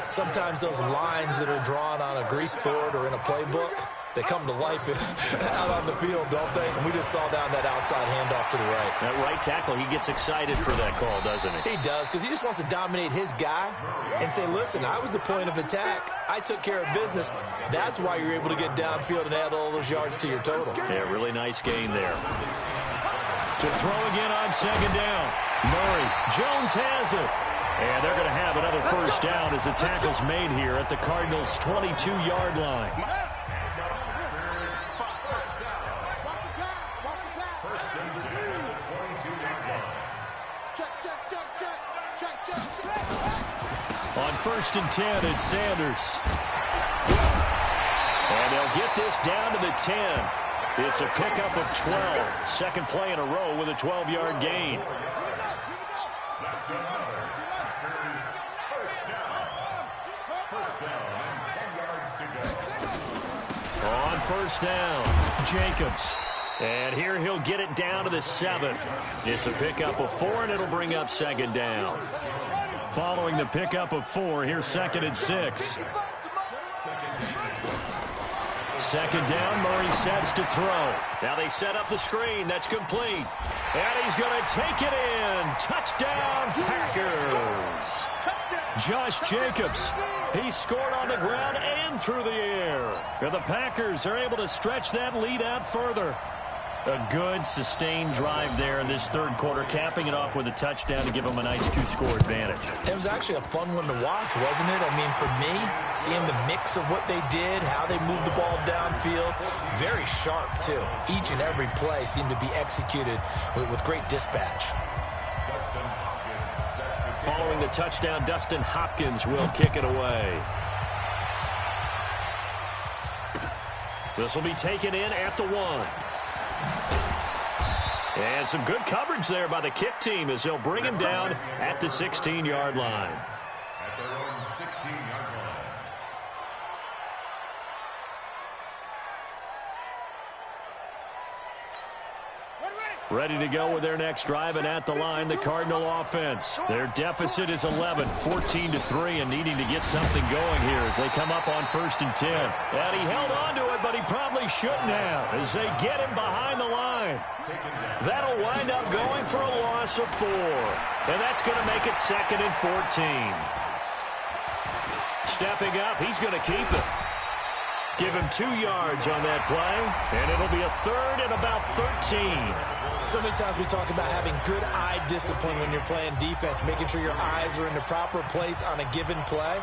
Sometimes those lines that are drawn on a grease board or in a playbook, they come to life out on the field, don't they? And we just saw down that outside handoff to the right. That right tackle, he gets excited for that call, doesn't he? He does, because he just wants to dominate his guy and say, listen, I was the point of attack. I took care of business. That's why you're able to get downfield and add all those yards to your total. Yeah, really nice gain there. To throw again on second down. Murray. Jones has it. And they're going to have another first down as the tackle's made here at the Cardinals' 22-yard line. On 1st and 10, it's Sanders. And they'll get this down to the 10. It's a pickup of 12. Second play in a row with a 12-yard gain. On 1st down, Jacobs. And here he'll get it down to the 7. It's a pickup of 4, and it'll bring up second down. Following the pickup of 4, here's 2nd and 6. Second down, Murray sets to throw. Now they set up the screen. That's complete. And he's going to take it in. Touchdown, Packers. Josh Jacobs. He scored on the ground and through the air. And the Packers are able to stretch that lead out further. A good, sustained drive there in this third quarter, capping it off with a touchdown to give them a nice 2-score advantage. It was actually a fun one to watch, wasn't it? I mean, for me, seeing the mix of what they did, how they moved the ball downfield, very sharp, too. Each and every play seemed to be executed with great dispatch. Following the touchdown, Dustin Hopkins will kick it away. This will be taken in at the 1. And some good coverage there by the kick team as they'll bring him down at the 16-yard line. At their own 16-yard line. Ready to go with their next drive, and at the line, the Cardinal offense. Their deficit is 11, 14-3, and needing to get something going here as they come up on 1st and 10. And he held on to it, but he probably shouldn't have as they get him behind the line. That'll wind up going for a loss of 4. And that's going to make it 2nd and 14. Stepping up, he's going to keep it. Give him 2 yards on that play, and it'll be a 3rd and about 13. So many times we talk about having good eye discipline when you're playing defense, making sure your eyes are in the proper place on a given play.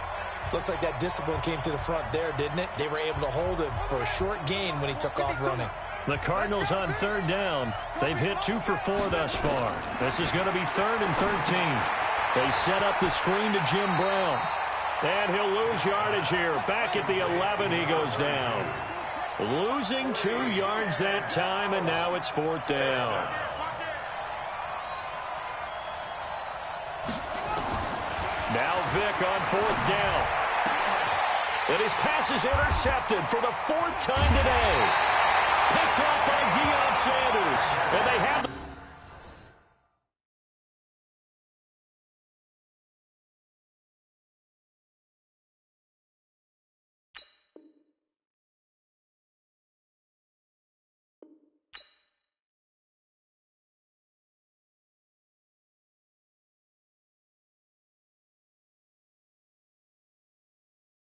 Looks like that discipline came to the front there, didn't it? They were able to hold him for a short gain when he took off running. The Cardinals on 3rd down. They've hit 2 for 4 thus far. This is going to be 3rd and 13. They set up the screen to Jim Brown. And he'll lose yardage here. Back at the 11, he goes down. Losing 2 yards that time, and now it's 4th down. Now Vick on 4th down. And his pass is intercepted for the 4th time today. Picked off by Deion Sanders. And they have...